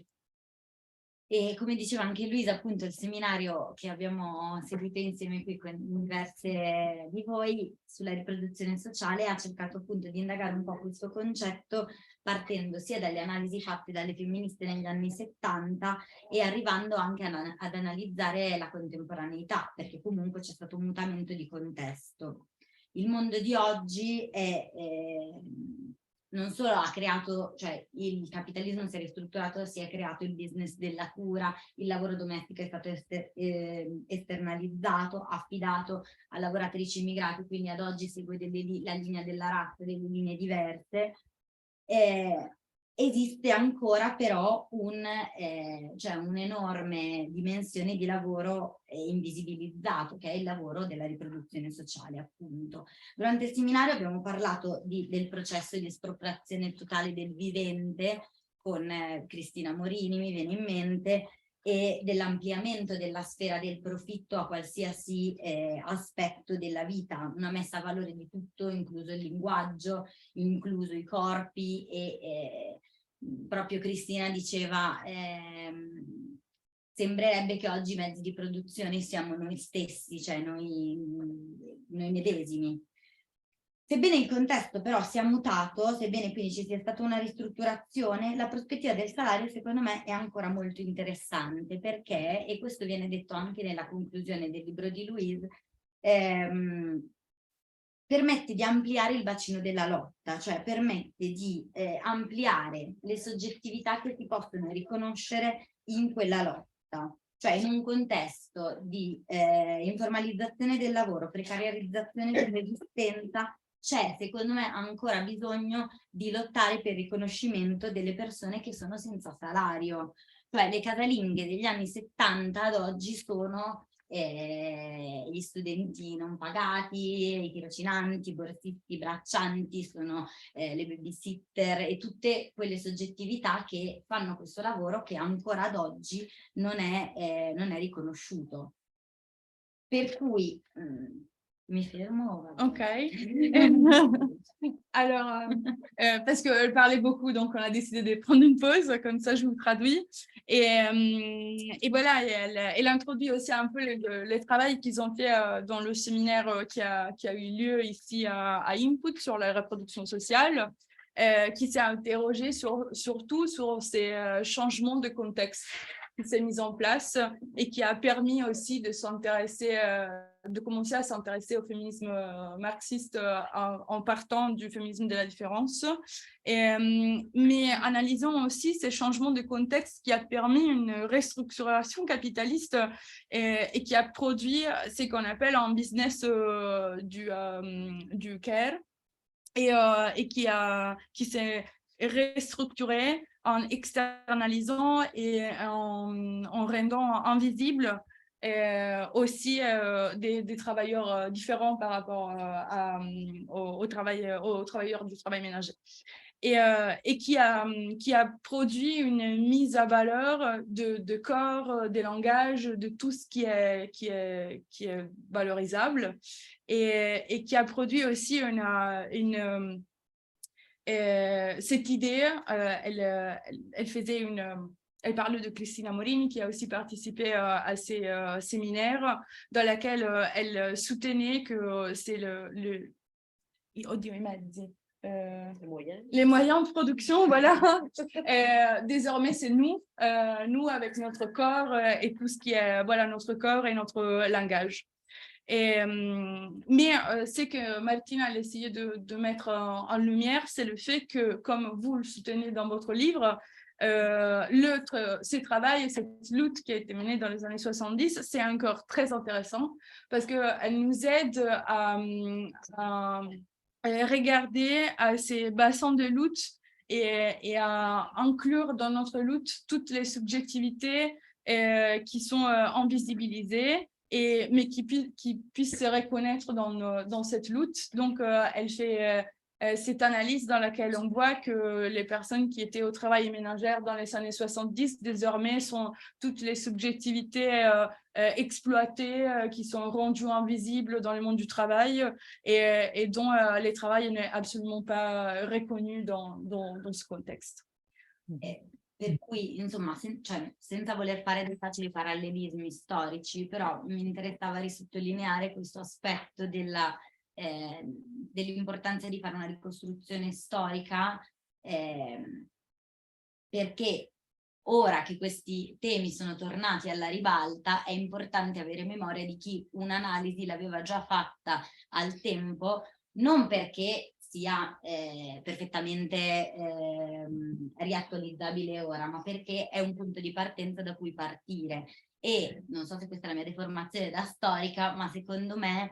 E come diceva anche Luisa, appunto il seminario che abbiamo seguito insieme qui con diverse di voi sulla riproduzione sociale ha cercato appunto di indagare un po' questo concetto, partendo sia dalle analisi fatte dalle femministe negli anni 70 e arrivando anche ad analizzare la contemporaneità, perché comunque c'è stato un mutamento di contesto. Il mondo di oggi è non solo ha creato, cioè il capitalismo si è ristrutturato, si è creato il business della cura, il lavoro domestico è stato esternalizzato, affidato a lavoratrici immigrate, quindi ad oggi segue la linea della razza, delle linee diverse. Esiste ancora però cioè un'enorme dimensione di lavoro invisibilizzato, che è il lavoro della riproduzione sociale, appunto. Durante il seminario abbiamo parlato del processo di espropriazione totale del vivente con Cristina Morini, mi viene in mente, e dell'ampliamento della sfera del profitto a qualsiasi aspetto della vita, una messa a valore di tutto, incluso il linguaggio, incluso i corpi, e proprio Cristina diceva sembrerebbe che oggi i mezzi di produzione siamo noi stessi, cioè noi medesimi. Sebbene il contesto però sia mutato, sebbene quindi ci sia stata una ristrutturazione, la prospettiva del salario secondo me è ancora molto interessante, perché, e questo viene detto anche nella conclusione del libro di Louise, permette di ampliare il bacino della lotta, cioè permette di ampliare le soggettività che si possono riconoscere in quella lotta. Cioè in un contesto di informalizzazione del lavoro, precariarizzazione dell'esistenza, c'è secondo me ancora bisogno di lottare per il riconoscimento delle persone che sono senza salario. Cioè le casalinghe degli anni 70 ad oggi sono gli studenti non pagati, i tirocinanti, i borsisti, i braccianti, sono le babysitter e tutte quelle soggettività che fanno questo lavoro che ancora ad oggi non è riconosciuto. Per cui mi fermo. Ok. Alors, parce qu'elle parlait beaucoup, donc on a décidé de prendre une pause, comme ça je vous traduis. Et voilà, elle introduit aussi un peu le travail qu'ils ont fait dans le séminaire qui a eu lieu ici à Input sur la reproduction sociale, qui s'est interrogé surtout sur ces changements de contexte qui s'est mis en place et qui a permis aussi de s'intéresser, de commencer à s'intéresser au féminisme marxiste en partant du féminisme de la différence, mais analysant aussi ces changements de contexte qui a permis une restructuration capitaliste et qui a produit ce qu'on appelle un business du care et qui s'est restructuré en externalisant et en rendant invisible aussi des travailleurs différents par rapport aux travailleurs du travail ménager. Et qui a produit une mise à valeur de corps, des langages, de tout ce qui est valorisable, et qui a produit aussi cette idée. Elle parlait de Cristina Morini, qui a aussi participé à ces séminaires, dans laquelle elle soutenait que c'est les moyens de production, voilà. Désormais, c'est nous avec notre corps et tout ce qui est, voilà, notre corps et notre langage. Ce que Martina a essayé de mettre en lumière, c'est le fait que, comme vous le soutenez dans votre livre, ce travail et cette lutte qui a été menée dans les années 70, c'est encore très intéressant parce qu'elle nous aide à regarder à ces bassins de lutte et à inclure dans notre lutte toutes les subjectivités qui sont invisibilisées, mais qui puissent se reconnaître dans cette lutte. Donc, elle fait cette analyse dans laquelle on voit que les personnes qui étaient au travail ménagère dans les années 70, désormais, sont toutes les subjectivités exploitées, qui sont rendues invisibles dans le monde du travail et dont le travail n'est absolument pas reconnu dans ce contexte. Per cui, insomma, senza voler fare dei facili parallelismi storici, però mi interessava risottolineare questo aspetto dell'importanza di fare una ricostruzione storica, perché ora che questi temi sono tornati alla ribalta è importante avere memoria di chi un'analisi l'aveva già fatta al tempo, non perché sia perfettamente riattualizzabile ora, ma perché è un punto di partenza da cui partire. E non so se questa è la mia deformazione da storica, ma secondo me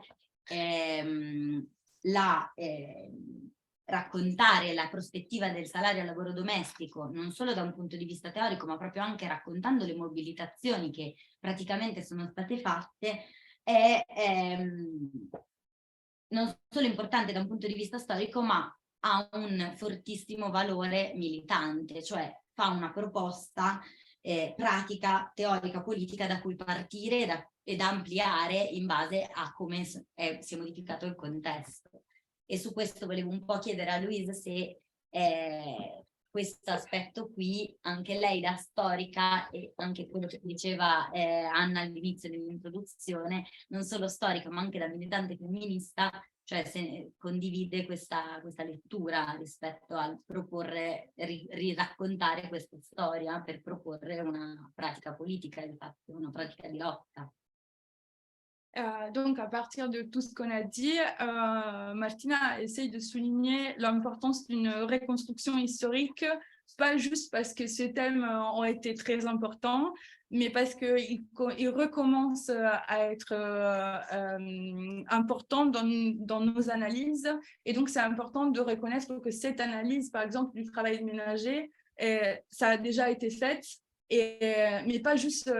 raccontare la prospettiva del salario al lavoro domestico, non solo da un punto di vista teorico, ma proprio anche raccontando le mobilitazioni che praticamente sono state fatte, è non solo importante da un punto di vista storico, ma ha un fortissimo valore militante, cioè fa una proposta pratica, teorica, politica da cui partire ed ampliare in base a come si è modificato il contesto. E su questo volevo un po' chiedere a Louise se questo aspetto qui, anche lei da storica, e anche quello che diceva Anna all'inizio dell'introduzione, non solo storica ma anche da militante femminista, cioè se condivide questa lettura rispetto al proporre, riraccontare questa storia per proporre una pratica politica, infatti una pratica di lotta. Donc, à partir de tout ce qu'on a dit, Martina essaye de souligner l'importance d'une reconstruction historique, pas juste parce que ces thèmes ont été très importants, mais parce qu'ils recommencent à être importants dans nos analyses. Et donc, c'est important de reconnaître que cette analyse, par exemple, du travail ménager, ça a déjà été fait, mais pas juste...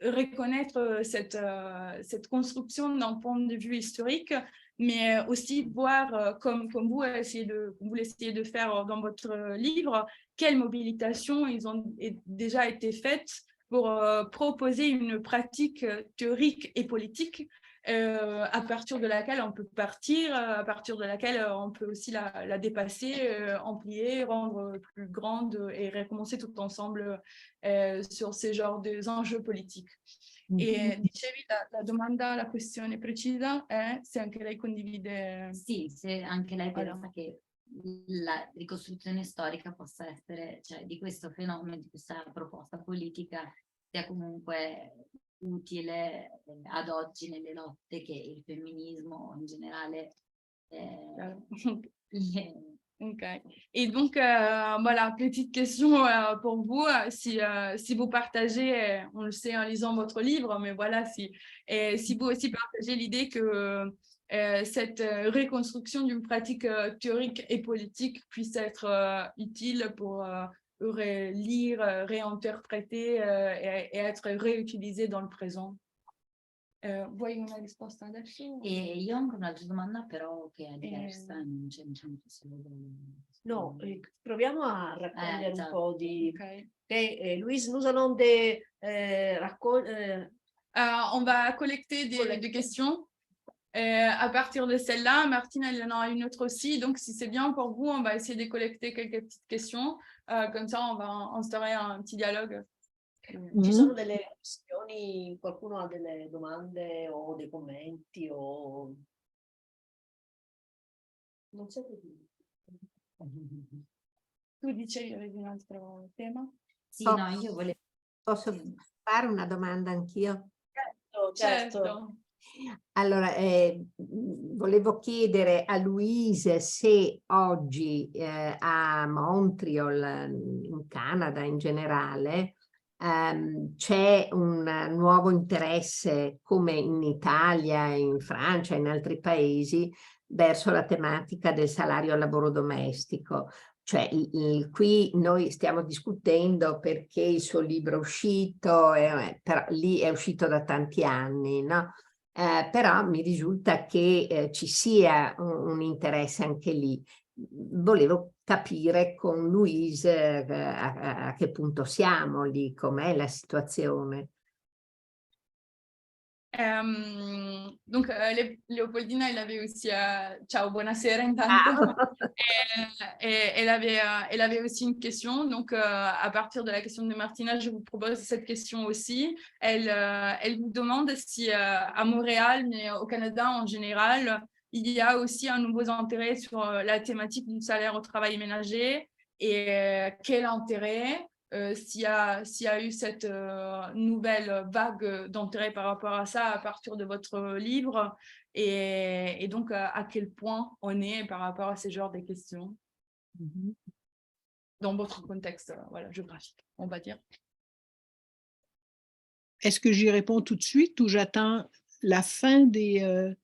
reconnaître cette construction d'un point de vue historique, mais aussi voir, comme vous l'essayez de faire dans votre livre, quelles mobilisations ils ont déjà été faites pour proposer une pratique théorique et politique à partir de laquelle on peut partir, à partir de laquelle on peut aussi la dépasser, amplier, rendre plus grande et recommencer tout ensemble sur ces genres d'enjeux politiques. E dicevi la domanda, la questione precisa è se anche lei condivide... Sì, se anche lei pensa che la ricostruzione storica possa essere, cioè di questo fenomeno, di questa proposta politica, sia comunque utile ad oggi nelle lotte che il femminismo in général. Ok. Et donc, voilà, petite question pour vous, si vous partagez, on le sait en lisant votre livre, mais voilà, si vous aussi partagez l'idée que cette reconstruction d'une pratique théorique et politique puisse être utile pour relire, réinterpréter et être réutilisée dans le présent. Vuoi una risposta adesso? E io ho anche un'altra domanda, però che è diversa, non c'è No, proviamo a raccogliere un po' di... Okay. Louise, nous allons On va collecter des questions. À partir de celle-là, Martine, elle en a une autre aussi. Donc, si c'est bien pour vous, on va essayer de collecter quelques petites questions. Comme ça, on va instaurer un petit dialogue. Ci sono delle questioni, qualcuno ha delle domande o dei commenti o... Non so che dire. Tu dicevi avevi un altro tema? Sì, no, io volevo... Posso fare una domanda anch'io? Certo. Allora, volevo chiedere a Louise se oggi a Montreal, in Canada in generale, c'è un nuovo interesse, come in Italia, in Francia, in altri paesi, verso la tematica del salario al lavoro domestico. Cioè, qui noi stiamo discutendo perché il suo libro è uscito, però lì è uscito da tanti anni, no? Però mi risulta che ci sia un interesse anche lì. Volevo capire con Louise a che punto siamo lì, com'è la situazione. Donc, Léopoldina, elle avait aussi, ciao, buonasera intanto. Elle avait aussi une question. Donc, à partir de la question de Martina, je vous propose cette question aussi. Elle vous demande si à Montréal, mais au Canada en général, il y a aussi un nouveau intérêt sur la thématique du salaire au travail ménager et quel intérêt s'il y a eu cette nouvelle vague d'intérêt par rapport à ça à partir de votre livre et donc à quel point on est par rapport à ce genre de questions dans votre contexte voilà, géographique, on va dire. Est-ce que j'y réponds tout de suite ou j'attends la fin des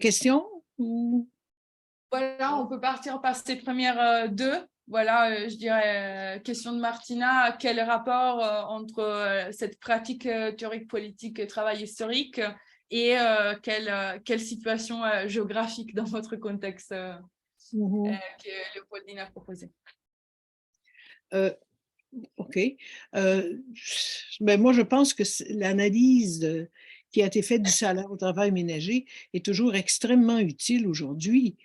questions? Ou... Voilà, on peut partir par ces premières deux. Voilà, je dirais, question de Martina, quel rapport entre cette pratique théorique politique travail historique et quelle situation géographique dans votre contexte que Léopoldine a proposé? OK. Ben moi, je pense que l'analyse qui a été faite du salaire au travail ménager est toujours extrêmement utile aujourd'hui.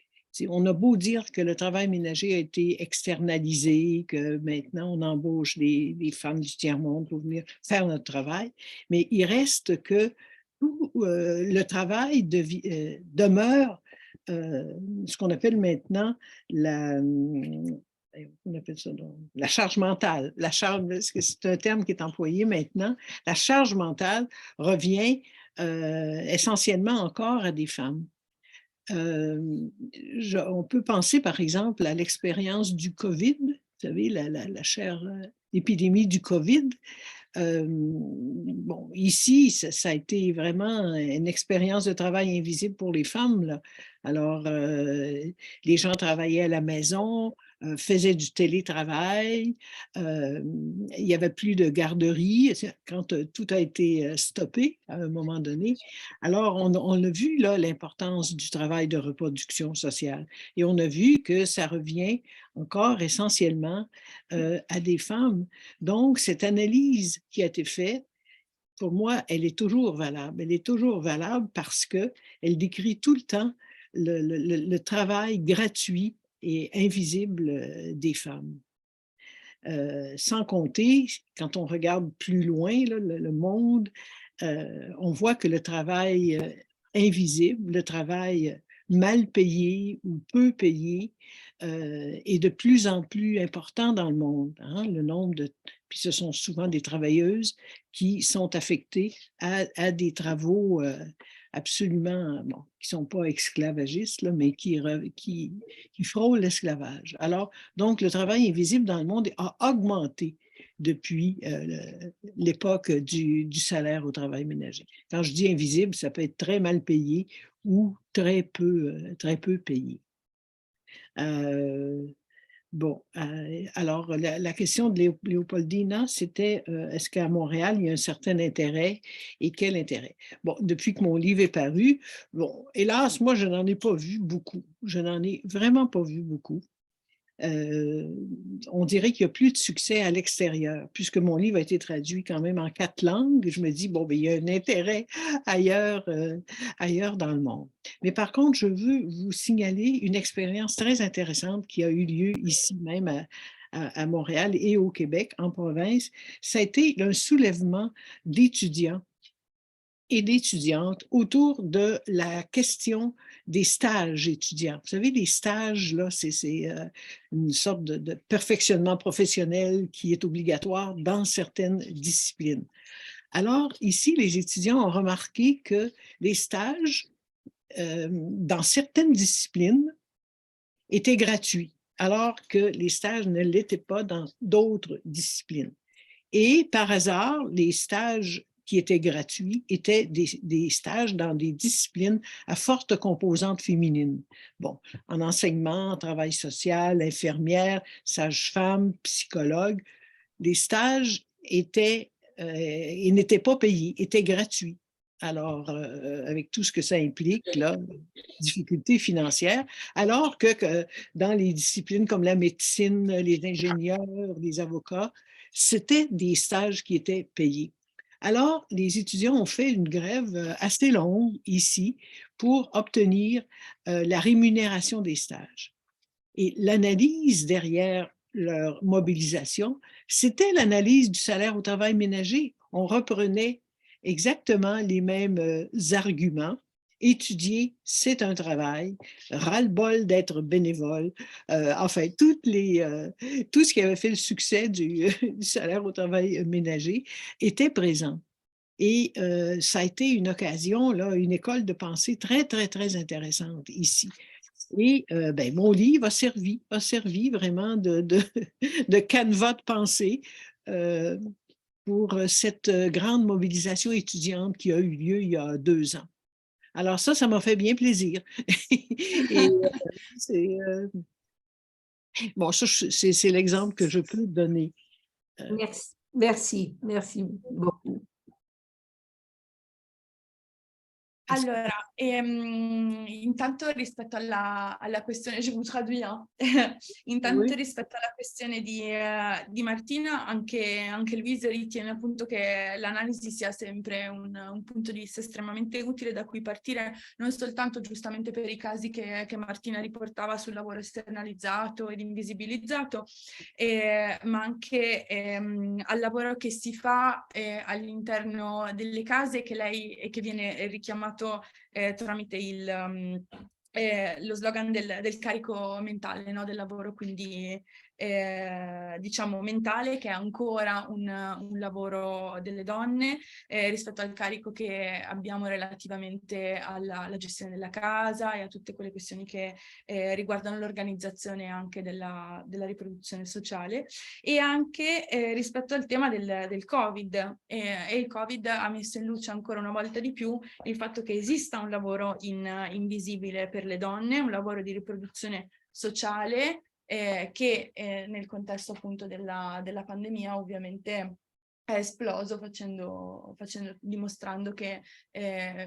On a beau dire que le travail ménager a été externalisé, que maintenant on embauche des femmes du tiers-monde pour venir faire notre travail, mais il reste que tout le travail demeure ce qu'on appelle maintenant on appelle ça donc, la charge mentale. La charge, c'est un terme qui est employé maintenant. La charge mentale revient essentiellement encore à des femmes. On peut penser, par exemple, à l'expérience du COVID, vous savez, la chère épidémie du COVID. Bon, ici, ça a été vraiment une expérience de travail invisible pour les femmes, là. Alors, les gens travaillaient à la maison, faisaient du télétravail, il n'y avait plus de garderie quand tout a été stoppé à un moment donné. Alors, on a vu là l'importance du travail de reproduction sociale et on a vu que ça revient encore essentiellement à des femmes. Donc, cette analyse qui a été faite, pour moi, elle est toujours valable. Elle est toujours valable parce qu'elle décrit tout le temps le travail gratuit et invisible des femmes. Sans compter, quand on regarde plus loin là, le monde, on voit que le travail invisible, le travail mal payé ou peu payé est de plus en plus important dans le monde. Hein? Le nombre de... Puis ce sont souvent des travailleuses qui sont affectées à des travaux absolument, bon, qui ne sont pas esclavagistes, là, mais qui frôlent l'esclavage. Alors, donc, le travail invisible dans le monde a augmenté depuis l'époque du salaire au travail ménager. Quand je dis invisible, ça peut être très mal payé ou très peu payé. Bon, alors la question de Léopoldina, c'était est-ce qu'à Montréal, il y a un certain intérêt et quel intérêt? Bon, depuis que mon livre est paru, bon, hélas, moi, je n'en ai pas vu beaucoup. Je n'en ai vraiment pas vu beaucoup. On dirait qu'il n'y a plus de succès à l'extérieur, puisque mon livre a été traduit quand même en 4 langues. Je me dis, bon, bien, il y a un intérêt ailleurs dans le monde. Mais par contre, je veux vous signaler une expérience très intéressante qui a eu lieu ici même à Montréal et au Québec, en province. Ça a été un soulèvement d'étudiants et d'étudiantes autour de la question des stages étudiants. Vous savez, les stages, là, c'est une sorte de perfectionnement professionnel qui est obligatoire dans certaines disciplines. Alors, ici, les étudiants ont remarqué que les stages dans certaines disciplines étaient gratuits, alors que les stages ne l'étaient pas dans d'autres disciplines. Et par hasard, les stages qui étaient gratuits étaient des stages dans des disciplines à forte composante féminine. Bon, en enseignement, en travail social, infirmière, sage-femme, psychologue, les stages ils n'étaient pas payés, étaient gratuits. Alors, avec tout ce que ça implique, là, difficultés financières, alors que dans les disciplines comme la médecine, les ingénieurs, les avocats, c'était des stages qui étaient payés. Alors, les étudiants ont fait une grève assez longue ici pour obtenir la rémunération des stages. Et l'analyse derrière leur mobilisation, c'était l'analyse du salaire au travail ménager. On reprenait exactement les mêmes arguments. Étudier, c'est un travail, ras-le-bol d'être bénévole, enfin, tout ce qui avait fait le succès du salaire au travail ménager était présent. Et ça a été une occasion, là, une école de pensée très, très, très intéressante ici. Et ben, mon livre a servi vraiment de canevas de pensée pour cette grande mobilisation étudiante qui a eu lieu il y a 2 ans. Alors ça m'a fait bien plaisir. Et c'est, bon, ça, c'est l'exemple que je peux donner. Merci beaucoup. Allora, intanto rispetto alla questione, je vous traduis, intanto Oui. rispetto alla questione di Martina, anche Louise ritiene appunto che l'analisi sia sempre un punto di vista estremamente utile da cui partire, non soltanto giustamente per i casi che Martina riportava sul lavoro esternalizzato ed invisibilizzato, ma anche al lavoro che si fa all'interno delle case che viene richiamato tramite lo slogan del carico mentale, no? Del lavoro quindi diciamo mentale, che è ancora un lavoro delle donne rispetto al carico che abbiamo relativamente alla gestione della casa e a tutte quelle questioni che riguardano l'organizzazione anche della riproduzione sociale, e anche rispetto al tema del Covid, e il Covid ha messo in luce ancora una volta di più il fatto che esista un lavoro invisibile per le donne, un lavoro di riproduzione sociale che nel contesto appunto della pandemia ovviamente è esploso dimostrando che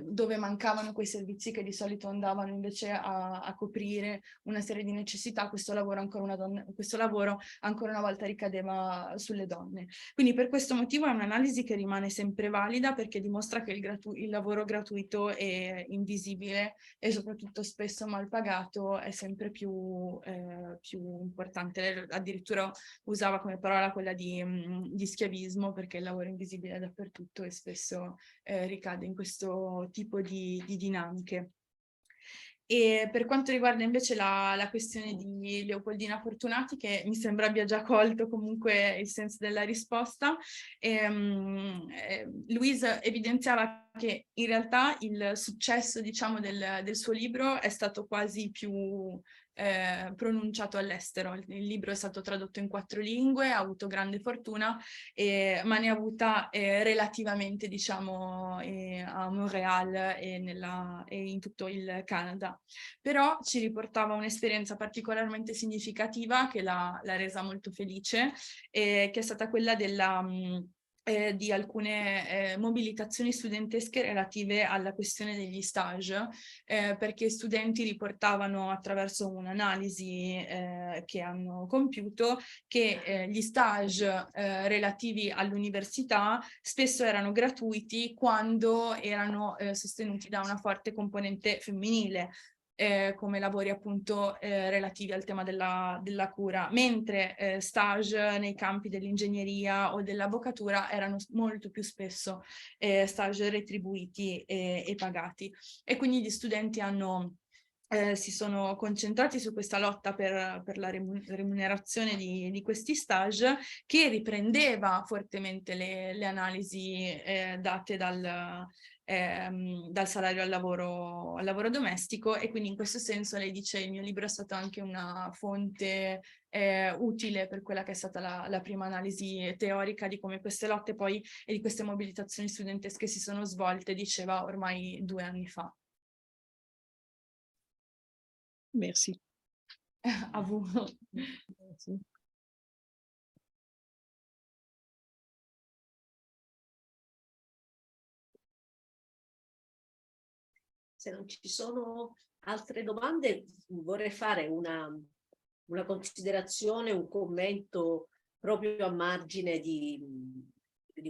dove mancavano quei servizi che di solito andavano invece a coprire una serie di necessità, questo lavoro ancora una volta ricadeva sulle donne. Quindi per questo motivo è un'analisi che rimane sempre valida, perché dimostra che il lavoro gratuito e invisibile e soprattutto spesso mal pagato è sempre più importante. Lei addirittura usava come parola quella di schiavismo, perché il lavoro invisibile è dappertutto e spesso ricade in questo tipo di dinamiche. E per quanto riguarda invece la questione di Leopoldina Fortunati, che mi sembra abbia già colto comunque il senso della risposta, Louise evidenziava che in realtà il successo, diciamo, del suo libro è stato quasi più pronunciato all'estero. Il libro è stato tradotto in 4 lingue, ha avuto grande fortuna, ma ne ha avuta relativamente, diciamo, a Montréal e in tutto il Canada. Però ci riportava un'esperienza particolarmente significativa che l'ha resa molto felice, che è stata quella di alcune mobilitazioni studentesche relative alla questione degli stage, perché studenti riportavano attraverso un'analisi che hanno compiuto che gli stage relativi all'università spesso erano gratuiti quando erano sostenuti da una forte componente femminile, come lavori appunto relativi al tema della cura, mentre stage nei campi dell'ingegneria o dell'avvocatura erano molto più spesso stage retribuiti e pagati. E quindi gli studenti hanno si sono concentrati su questa lotta per la remunerazione di questi stage, che riprendeva fortemente le analisi date dal salario al lavoro domestico, e quindi in questo senso lei dice: il mio libro è stato anche una fonte utile per quella che è stata la prima analisi teorica di come queste lotte poi e di queste mobilitazioni studentesche si sono svolte, diceva, ormai 2 anni fa. Merci. A vous. Merci. Se non ci sono altre domande, vorrei fare una considerazione, un commento proprio a margine di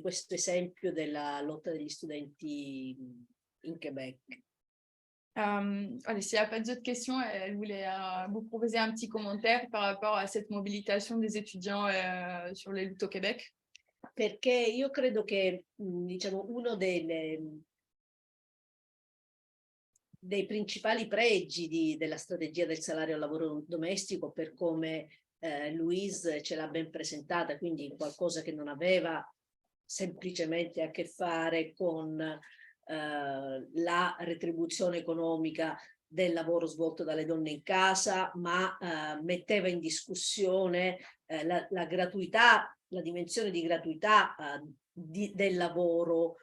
questo esempio della lotta degli studenti in Québec. Allez, s'il n'y a pas d'autres questions, elle voulait vous proposer un petit commentaire par rapport à cette mobilisation des étudiants sur les luttes au Québec. Perché io credo che, diciamo, uno dei principali pregi della strategia del salario al lavoro domestico, per come Louise ce l'ha ben presentata, quindi qualcosa che non aveva semplicemente a che fare con la retribuzione economica del lavoro svolto dalle donne in casa, ma metteva in discussione la gratuità, la dimensione di gratuità del lavoro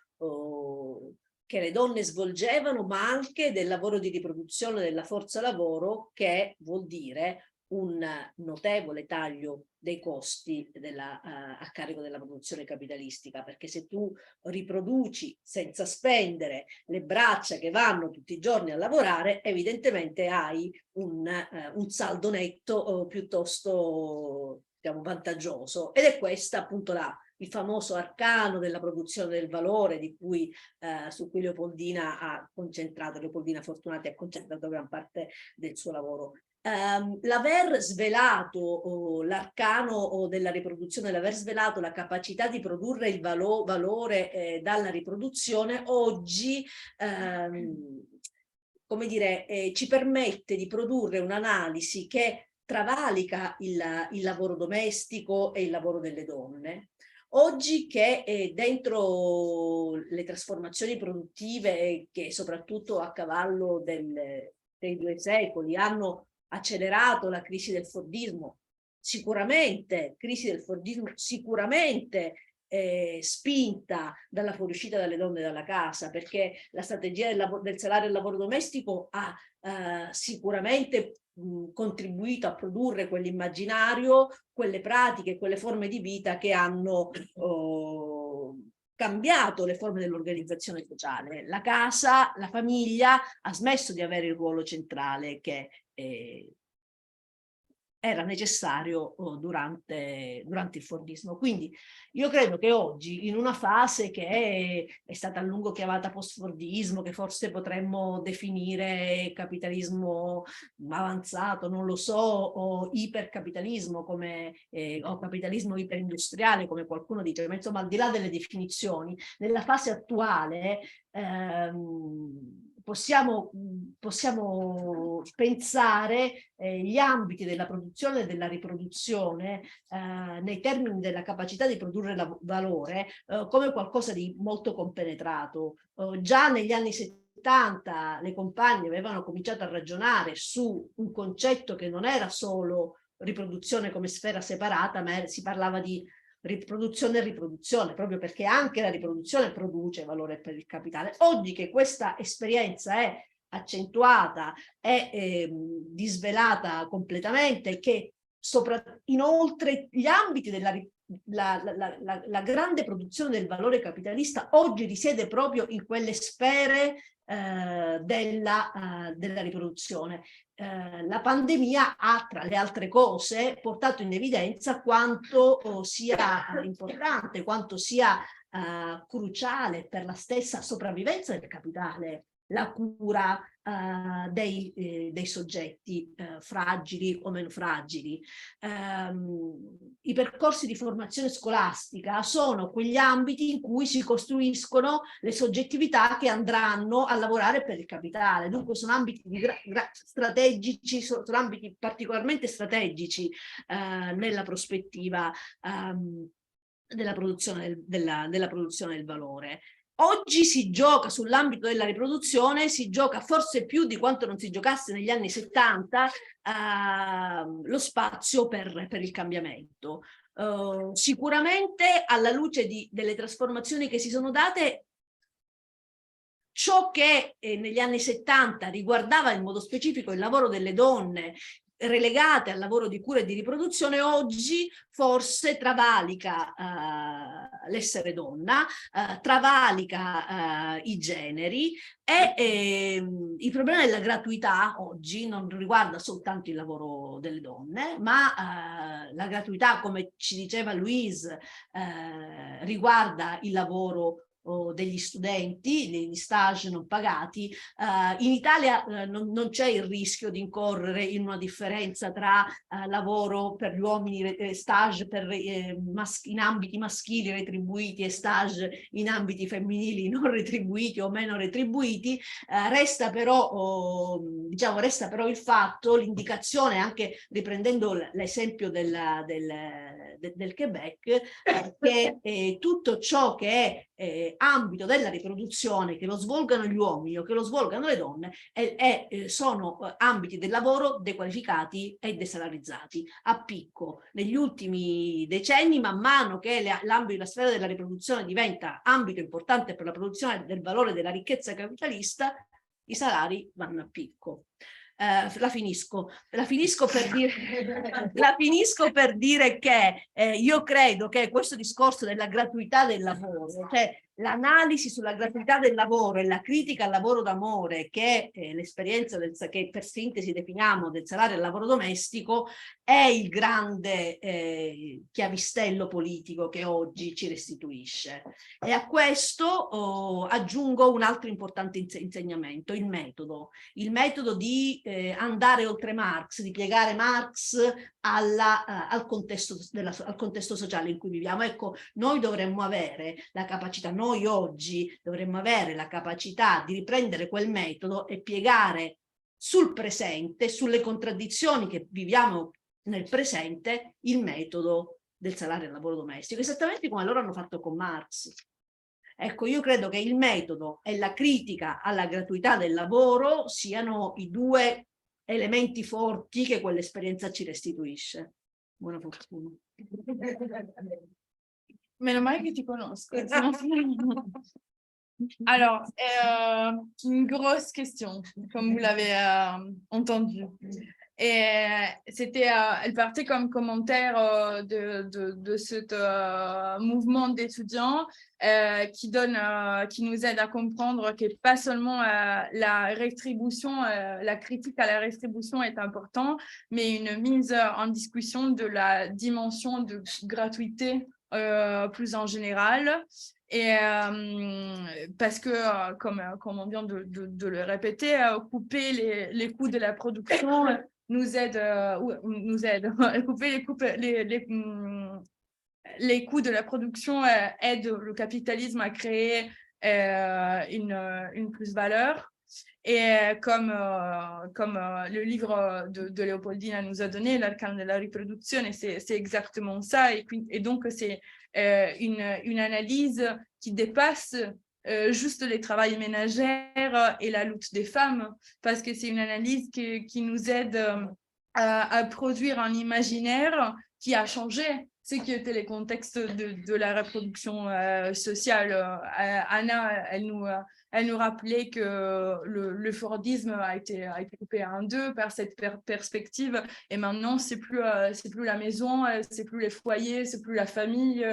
che le donne svolgevano, ma anche del lavoro di riproduzione della forza lavoro, che vuol dire un notevole taglio dei costi a carico della produzione capitalistica, perché se tu riproduci senza spendere le braccia che vanno tutti i giorni a lavorare, evidentemente hai un saldo netto piuttosto, diciamo, vantaggioso, ed è questa appunto il famoso arcano della produzione del valore su cui Leopoldina Fortunati ha concentrato gran parte del suo lavoro. L'aver svelato l'arcano della riproduzione, l'aver svelato la capacità di produrre il valore dalla riproduzione, oggi come dire, ci permette di produrre un'analisi che travalica il lavoro domestico e il lavoro delle donne. Oggi che dentro le trasformazioni produttive, che soprattutto a cavallo dei 2 secoli hanno accelerato la crisi del Fordismo, sicuramente spinta dalla fuoriuscita delle donne dalla casa, perché la strategia del salario al lavoro domestico ha sicuramente contribuito a produrre quell'immaginario, quelle pratiche, quelle forme di vita che hanno cambiato le forme dell'organizzazione sociale. La casa, la famiglia ha smesso di avere il ruolo centrale che era necessario durante il Fordismo. Quindi io credo che oggi, in una fase che è stata a lungo chiamata post-Fordismo, che forse potremmo definire capitalismo avanzato, non lo so, o ipercapitalismo o capitalismo iperindustriale, come qualcuno dice, ma insomma, al di là delle definizioni, nella fase attuale possiamo pensare gli ambiti della produzione e della riproduzione nei termini della capacità di produrre valore come qualcosa di molto compenetrato. Già negli anni 70 le compagne avevano cominciato a ragionare su un concetto che non era solo riproduzione come sfera separata, ma si parlava di riproduzione e riproduzione, proprio perché anche la riproduzione produce valore per il capitale. Oggi che questa esperienza è accentuata e disvelata completamente, che inoltre gli ambiti della la grande produzione del valore capitalista oggi risiede proprio in quelle sfere della riproduzione. La pandemia ha, tra le altre cose, portato in evidenza quanto sia importante, quanto sia cruciale per la stessa sopravvivenza del capitale la cura dei soggetti fragili o meno fragili. I percorsi di formazione scolastica sono quegli ambiti in cui si costruiscono le soggettività che andranno a lavorare per il capitale. Dunque sono ambiti strategici, sono ambiti particolarmente strategici nella prospettiva della produzione del valore. Oggi si gioca sull'ambito della riproduzione, si gioca forse più di quanto non si giocasse negli anni 70 lo spazio per il cambiamento. Sicuramente alla luce delle trasformazioni che si sono date, ciò che negli anni 70 riguardava in modo specifico il lavoro delle donne relegate al lavoro di cura e di riproduzione, oggi forse travalica l'essere donna, travalica i generi, e il problema della gratuità oggi non riguarda soltanto il lavoro delle donne, ma la gratuità, come ci diceva Louise, riguarda il lavoro degli studenti, degli stage non pagati. In Italia non c'è il rischio di incorrere in una differenza tra lavoro per gli uomini, stage in ambiti maschili retribuiti e stage in ambiti femminili non retribuiti o meno retribuiti. Resta però il fatto, l'indicazione, anche riprendendo l'esempio del Quebec, che tutto ciò che è ambito della riproduzione, che lo svolgano gli uomini o che lo svolgano le donne, sono ambiti del lavoro dequalificati e desalarizzati a picco. Negli ultimi decenni, man mano che la sfera della riproduzione diventa ambito importante per la produzione del valore della ricchezza capitalista, i salari vanno a picco. La finisco per dire che io credo che questo discorso della gratuità del lavoro, cioè l'analisi sulla gratuità del lavoro e la critica al lavoro d'amore, che è l'esperienza che per sintesi definiamo del salario al lavoro domestico, è il grande chiavistello politico che oggi ci restituisce. E a questo aggiungo un altro importante insegnamento, il metodo di andare oltre Marx, di piegare Marx al contesto sociale in cui viviamo. Ecco, noi oggi dovremmo avere la capacità di riprendere quel metodo e piegare sul presente, sulle contraddizioni che viviamo nel presente, il metodo del salario al lavoro domestico, esattamente come loro hanno fatto con Marx. Ecco, io credo che il metodo e la critica alla gratuità del lavoro siano i due elementi forti che quell'esperienza ci restituisce. Buona fortuna. Meno male che ti conosco. Alors, une grosse question, comme vous l'avez entendu. Et elle partait comme commentaire de ce mouvement d'étudiants qui nous aide à comprendre que pas seulement la rétribution, la critique à la rétribution est importante, mais une mise en discussion de la dimension de gratuité plus en général. Et parce que, comme on vient de le répéter, couper les coûts de la production nous aide couper les coûts de la production aide le capitalisme à créer une plus-valeur. Et comme le livre de Leopoldina nous a donné, l'arcane de la riproduzione, c'est exactement ça. Et donc, c'est une analyse qui dépasse juste les travails ménagères et la lutte des femmes, parce que c'est une analyse qui nous aide à produire un imaginaire qui a changé ce qui était les contextes de la reproduction sociale. Anna, elle nous rappelait que le Fordisme a été coupé en deux par cette perspective, et maintenant c'est plus la maison, c'est plus les foyers, c'est plus la famille,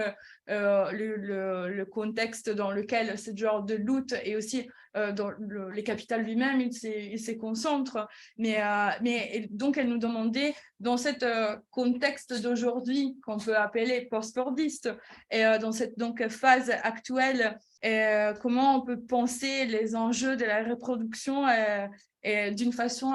le contexte dans lequel ce genre de lutte et aussi dans les capitales lui-même, il se concentre. Mais donc elle nous demandait, dans ce contexte d'aujourd'hui qu'on peut appeler post-fordiste, et dans cette phase actuelle comment on peut penser les enjeux de la reproduction d'une façon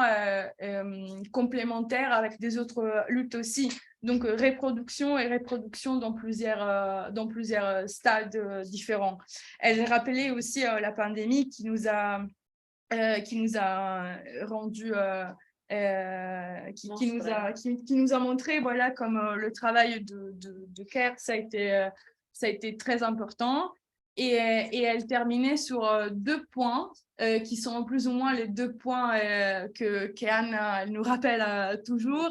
complémentaire avec des autres luttes aussi. Donc, reproduction et reproduction dans plusieurs stades différents. Elle rappelait aussi la pandémie qui nous a rendu... qui nous a montré, voilà, comme le travail de CARE, ça a été très important. Et elle terminait sur 2 points qui sont plus ou moins les 2 points qu'Anne nous rappelle toujours.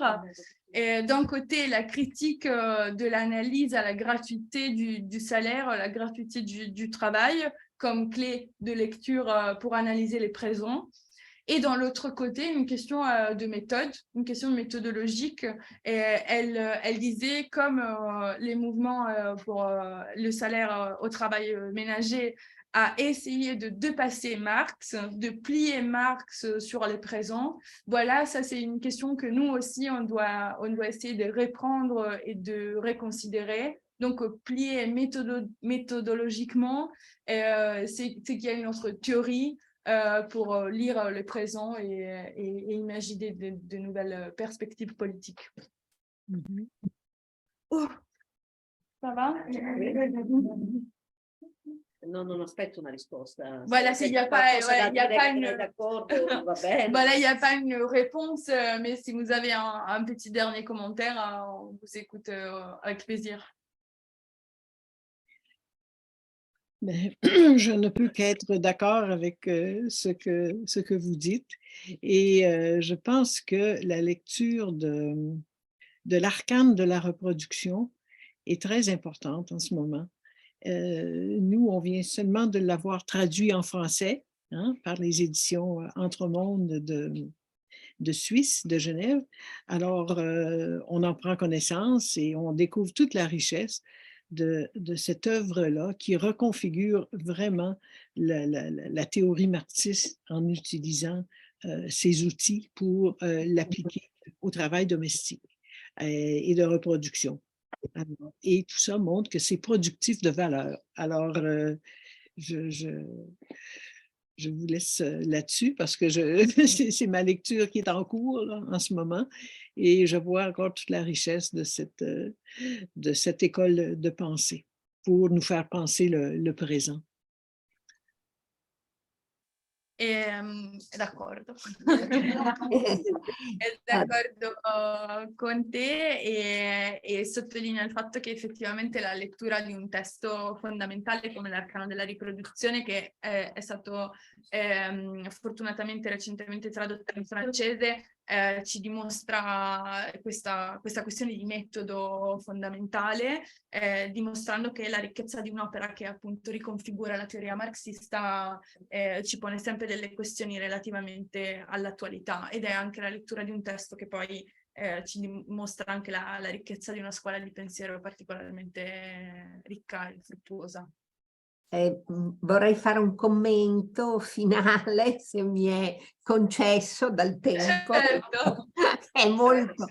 D'un côté, la critique de l'analyse à la gratuité du salaire, la gratuité du travail comme clé de lecture pour analyser les présents. Et dans l'autre côté, une question de méthode, une question méthodologique. Et elle disait, comme les mouvements pour le salaire au travail ménager a essayé de dépasser Marx, de plier Marx sur les présents. Voilà, ça c'est une question que nous aussi, on doit essayer de reprendre et de reconsidérer. Donc, plier méthodologiquement, c'est qu'il y a une autre théorie pour lire le présent et imaginer de nouvelles perspectives politiques. Mm-hmm. Oh, ça va? No, non aspetto una risposta. Voilà, il n'y a pas une... d'accordo, va bene. Voilà, il n'y a pas une réponse, mais si vous avez un petit dernier commentaire, on vous écoute avec plaisir. Mais, je ne peux qu'être d'accord avec ce que vous dites. Et je pense que la lecture de l'arcane de la reproduction est très importante en ce moment. Nous, on vient seulement de l'avoir traduit en français par les éditions Entremonde de Suisse, de Genève. Alors, on en prend connaissance et on découvre toute la richesse de cette œuvre-là qui reconfigure vraiment la théorie marxiste en utilisant ces outils pour l'appliquer au travail domestique et de reproduction. Et tout ça montre que c'est productif de valeur. Alors, je vous laisse là-dessus parce que c'est ma lecture qui est en cours là, en ce moment et je vois encore toute la richesse de cette école de pensée pour nous faire penser le présent. D'accordo. È d'accordo con te e sottolinea il fatto che effettivamente la lettura di un testo fondamentale come l'Arcano della riproduzione, che è stato fortunatamente recentemente tradotto in francese, ci dimostra questa questione di metodo fondamentale, dimostrando che la ricchezza di un'opera che appunto riconfigura la teoria marxista ci pone sempre delle questioni relativamente all'attualità, ed è anche la lettura di un testo che poi ci dimostra anche la ricchezza di una scuola di pensiero particolarmente ricca e fruttuosa. Vorrei fare un commento finale, se mi è concesso dal tempo. Certo. È molto...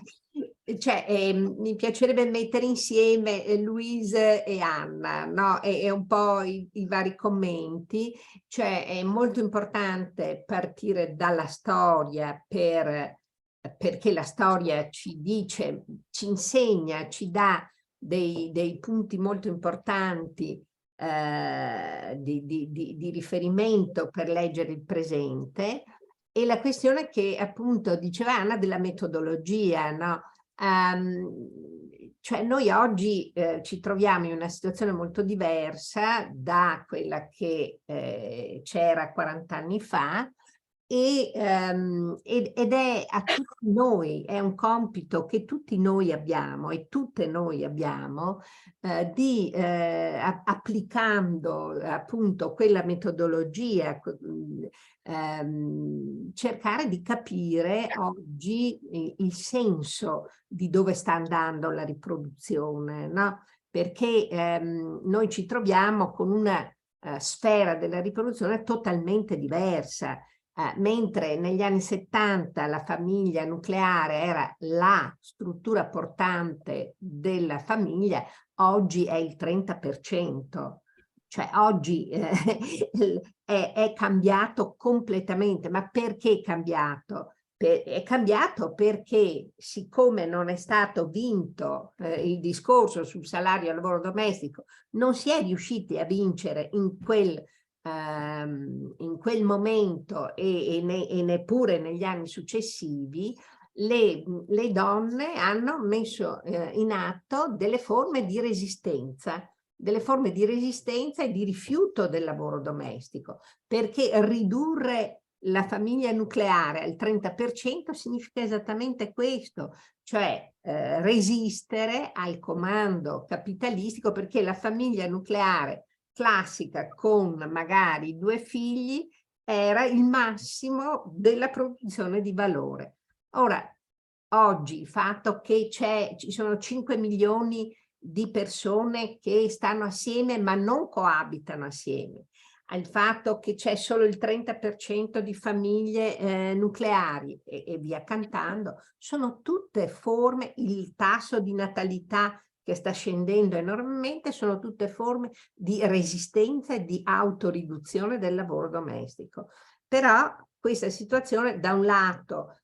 Cioè, mi piacerebbe mettere insieme Louise e Anna, no? E un po' i vari commenti. Cioè, è molto importante partire dalla storia perché la storia ci dice, ci insegna, ci dà dei punti molto importanti di riferimento per leggere il presente, e la questione che appunto diceva Anna della metodologia, no? Cioè noi oggi ci troviamo in una situazione molto diversa da quella che c'era 40 anni fa, ed è a tutti noi, è un compito che tutti noi abbiamo e tutte noi abbiamo applicando appunto quella metodologia, cercare di capire oggi il senso di dove sta andando la riproduzione, no? Perché noi ci troviamo con una sfera della riproduzione totalmente diversa. Mentre negli anni 70 la famiglia nucleare era la struttura portante della famiglia, oggi è il 30%. Cioè oggi è cambiato completamente, ma perché è cambiato? È cambiato perché, siccome non è stato vinto il discorso sul salario al lavoro domestico, non si è riusciti a vincere in quel momento e neppure negli anni successivi, le donne hanno messo in atto delle forme di resistenza e di rifiuto del lavoro domestico, perché ridurre la famiglia nucleare al 30% significa esattamente questo, cioè resistere al comando capitalistico, perché la famiglia nucleare classica con magari 2 figli era il massimo della produzione di valore. Ora, oggi il fatto che ci sono 5 milioni di persone che stanno assieme ma non coabitano assieme, al fatto che c'è solo il 30% di famiglie nucleari e via cantando, sono tutte forme, il tasso di natalità che sta scendendo enormemente, sono tutte forme di resistenza e di autoriduzione del lavoro domestico. Però questa situazione da un lato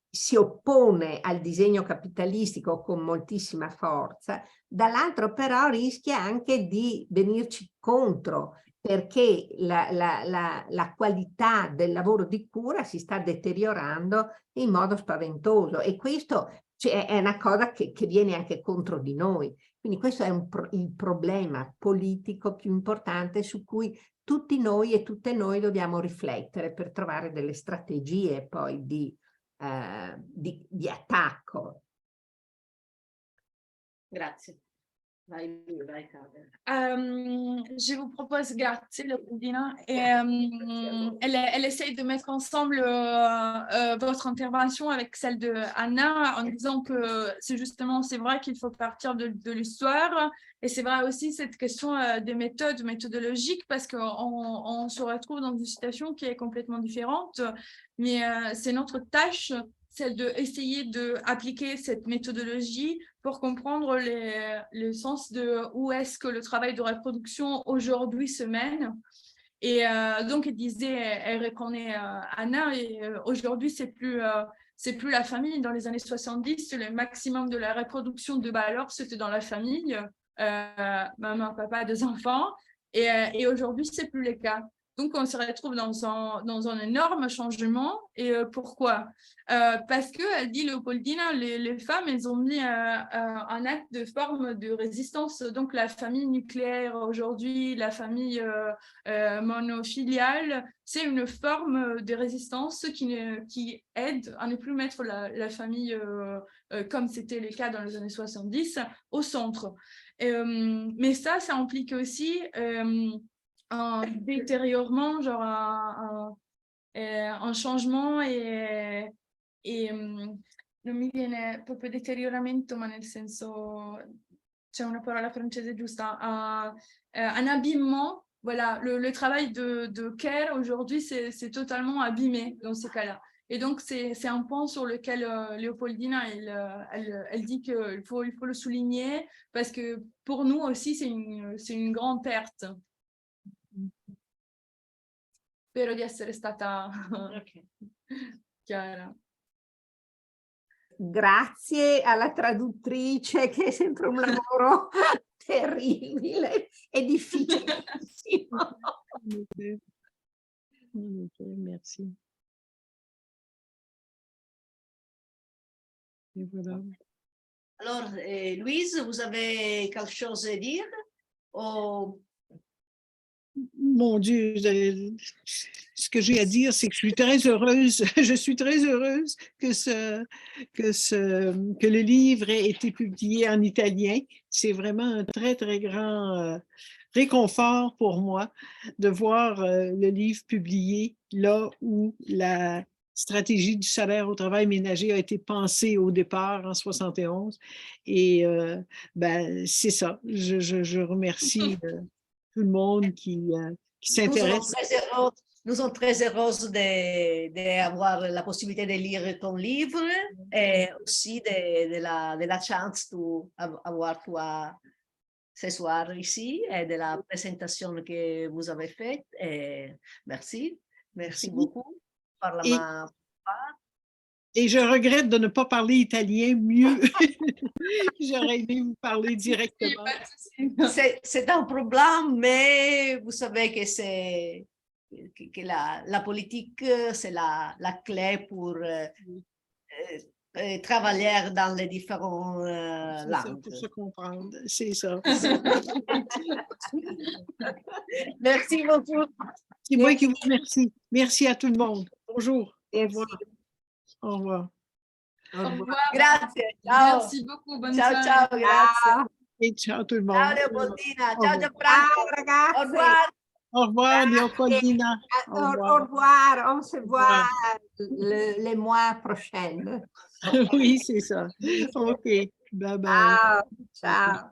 si oppone al disegno capitalistico con moltissima forza, dall'altro però rischia anche di venirci contro, perché la qualità del lavoro di cura si sta deteriorando in modo spaventoso, e questo è una cosa che viene anche contro di noi. Quindi questo è il problema politico più importante su cui tutti noi e tutte noi dobbiamo riflettere per trovare delle strategie poi di attacco. Grazie. Vai, Carmen. Je vous propose, grazie Leopoldina, elle essaye de mettre ensemble votre intervention avec celle de Anna en disant que c'est vrai qu'il faut partir de l'histoire, et c'est vrai aussi cette question des méthodes méthodologiques, parce qu'on se retrouve dans une situation qui est complètement différente, mais c'est notre tâche, celle d'essayer d'appliquer cette méthodologie pour comprendre le sens de où est-ce que le travail de reproduction aujourd'hui se mène. Et donc, elle répondait Anna, et aujourd'hui, c'est plus la famille. Dans les années 70, le maximum de la reproduction de valeur, c'était dans la famille, maman, papa, 2 enfants, et aujourd'hui, c'est plus le cas. Donc, on se retrouve dans un énorme changement. Et pourquoi? Parce qu'elle dit, Leopoldina, les femmes, elles ont mis un acte de forme de résistance. Donc, la famille nucléaire aujourd'hui, la famille monofiliale, c'est une forme de résistance qui aide à ne plus mettre la famille, comme c'était le cas dans les années 70, au centre. Mais ça implique aussi un détériorement, genre un changement, e non mi viene proprio deterioramento, ma nel senso c'è una parola francese giusta, un abîmement. Voilà, le travail de care aujourd'hui, c'est totalement abîmé dans ces cas-là. Et donc, c'est un point sur lequel Leopoldina, elle dit qu'il faut le souligner, parce que pour nous aussi, c'est une grande perte. Spero di essere stata chiara. Grazie alla traduttrice, che è sempre un lavoro terribile e difficilissimo. Merci. Et voilà. Alors, Louise, vous avez quelque chose à dire? Mon Dieu, ce que j'ai à dire, c'est que je suis très heureuse que le livre ait été publié en italien. C'est vraiment un très, très grand réconfort pour moi de voir le livre publié là où la stratégie du salaire au travail ménager a été pensée au départ en 71. Et c'est ça. Je remercie tout le monde qui s'intéresse. Nous sommes très heureuses d'avoir la possibilité de lire ton livre, et aussi de la chance d'avoir toi ce soir ici et de la présentation que vous avez faite. Et merci. Merci beaucoup par Et- ma part. Et je regrette de ne pas parler italien mieux. J'aurais aimé vous parler directement. Pas de souci. C'est un problème, mais vous savez que que la politique, c'est la clé pour travailler dans les différentes C'est ça, langues. pour se comprendre. C'est ça. Merci beaucoup. C'est moi qui vous remercie. Merci à tout le monde. Bonjour. Au Merci. revoir. Au revoir. Au Au revoir. revoir. Grazie. Ciao. Merci beaucoup. Bonne Ciao, soirée. ciao, grazie. Ciao. Et ciao tout le monde. Ciao Leopoldina, Au ciao revoir. Gianfranco. Ciao ragazzi. Au revoir. Au revoir, Leopoldina. Au Au revoir. revoir. On se voit revoir. les mois prochains. Oui, c'est ça. OK. Bye bye. Ciao. Ciao.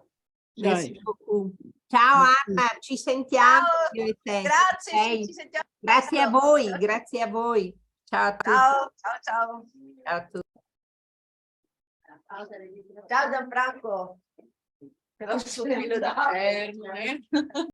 Merci beaucoup. Ciao Anna, ci sentiamo Ciao. io e te. Grazie, Ok? ci sentiamo Grazie a presto. voi, grazie a voi. Ciao a tutti. Ciao, ciao, ciao. Ciao a tutti. Ciao Gianfranco. Però il suo filo da...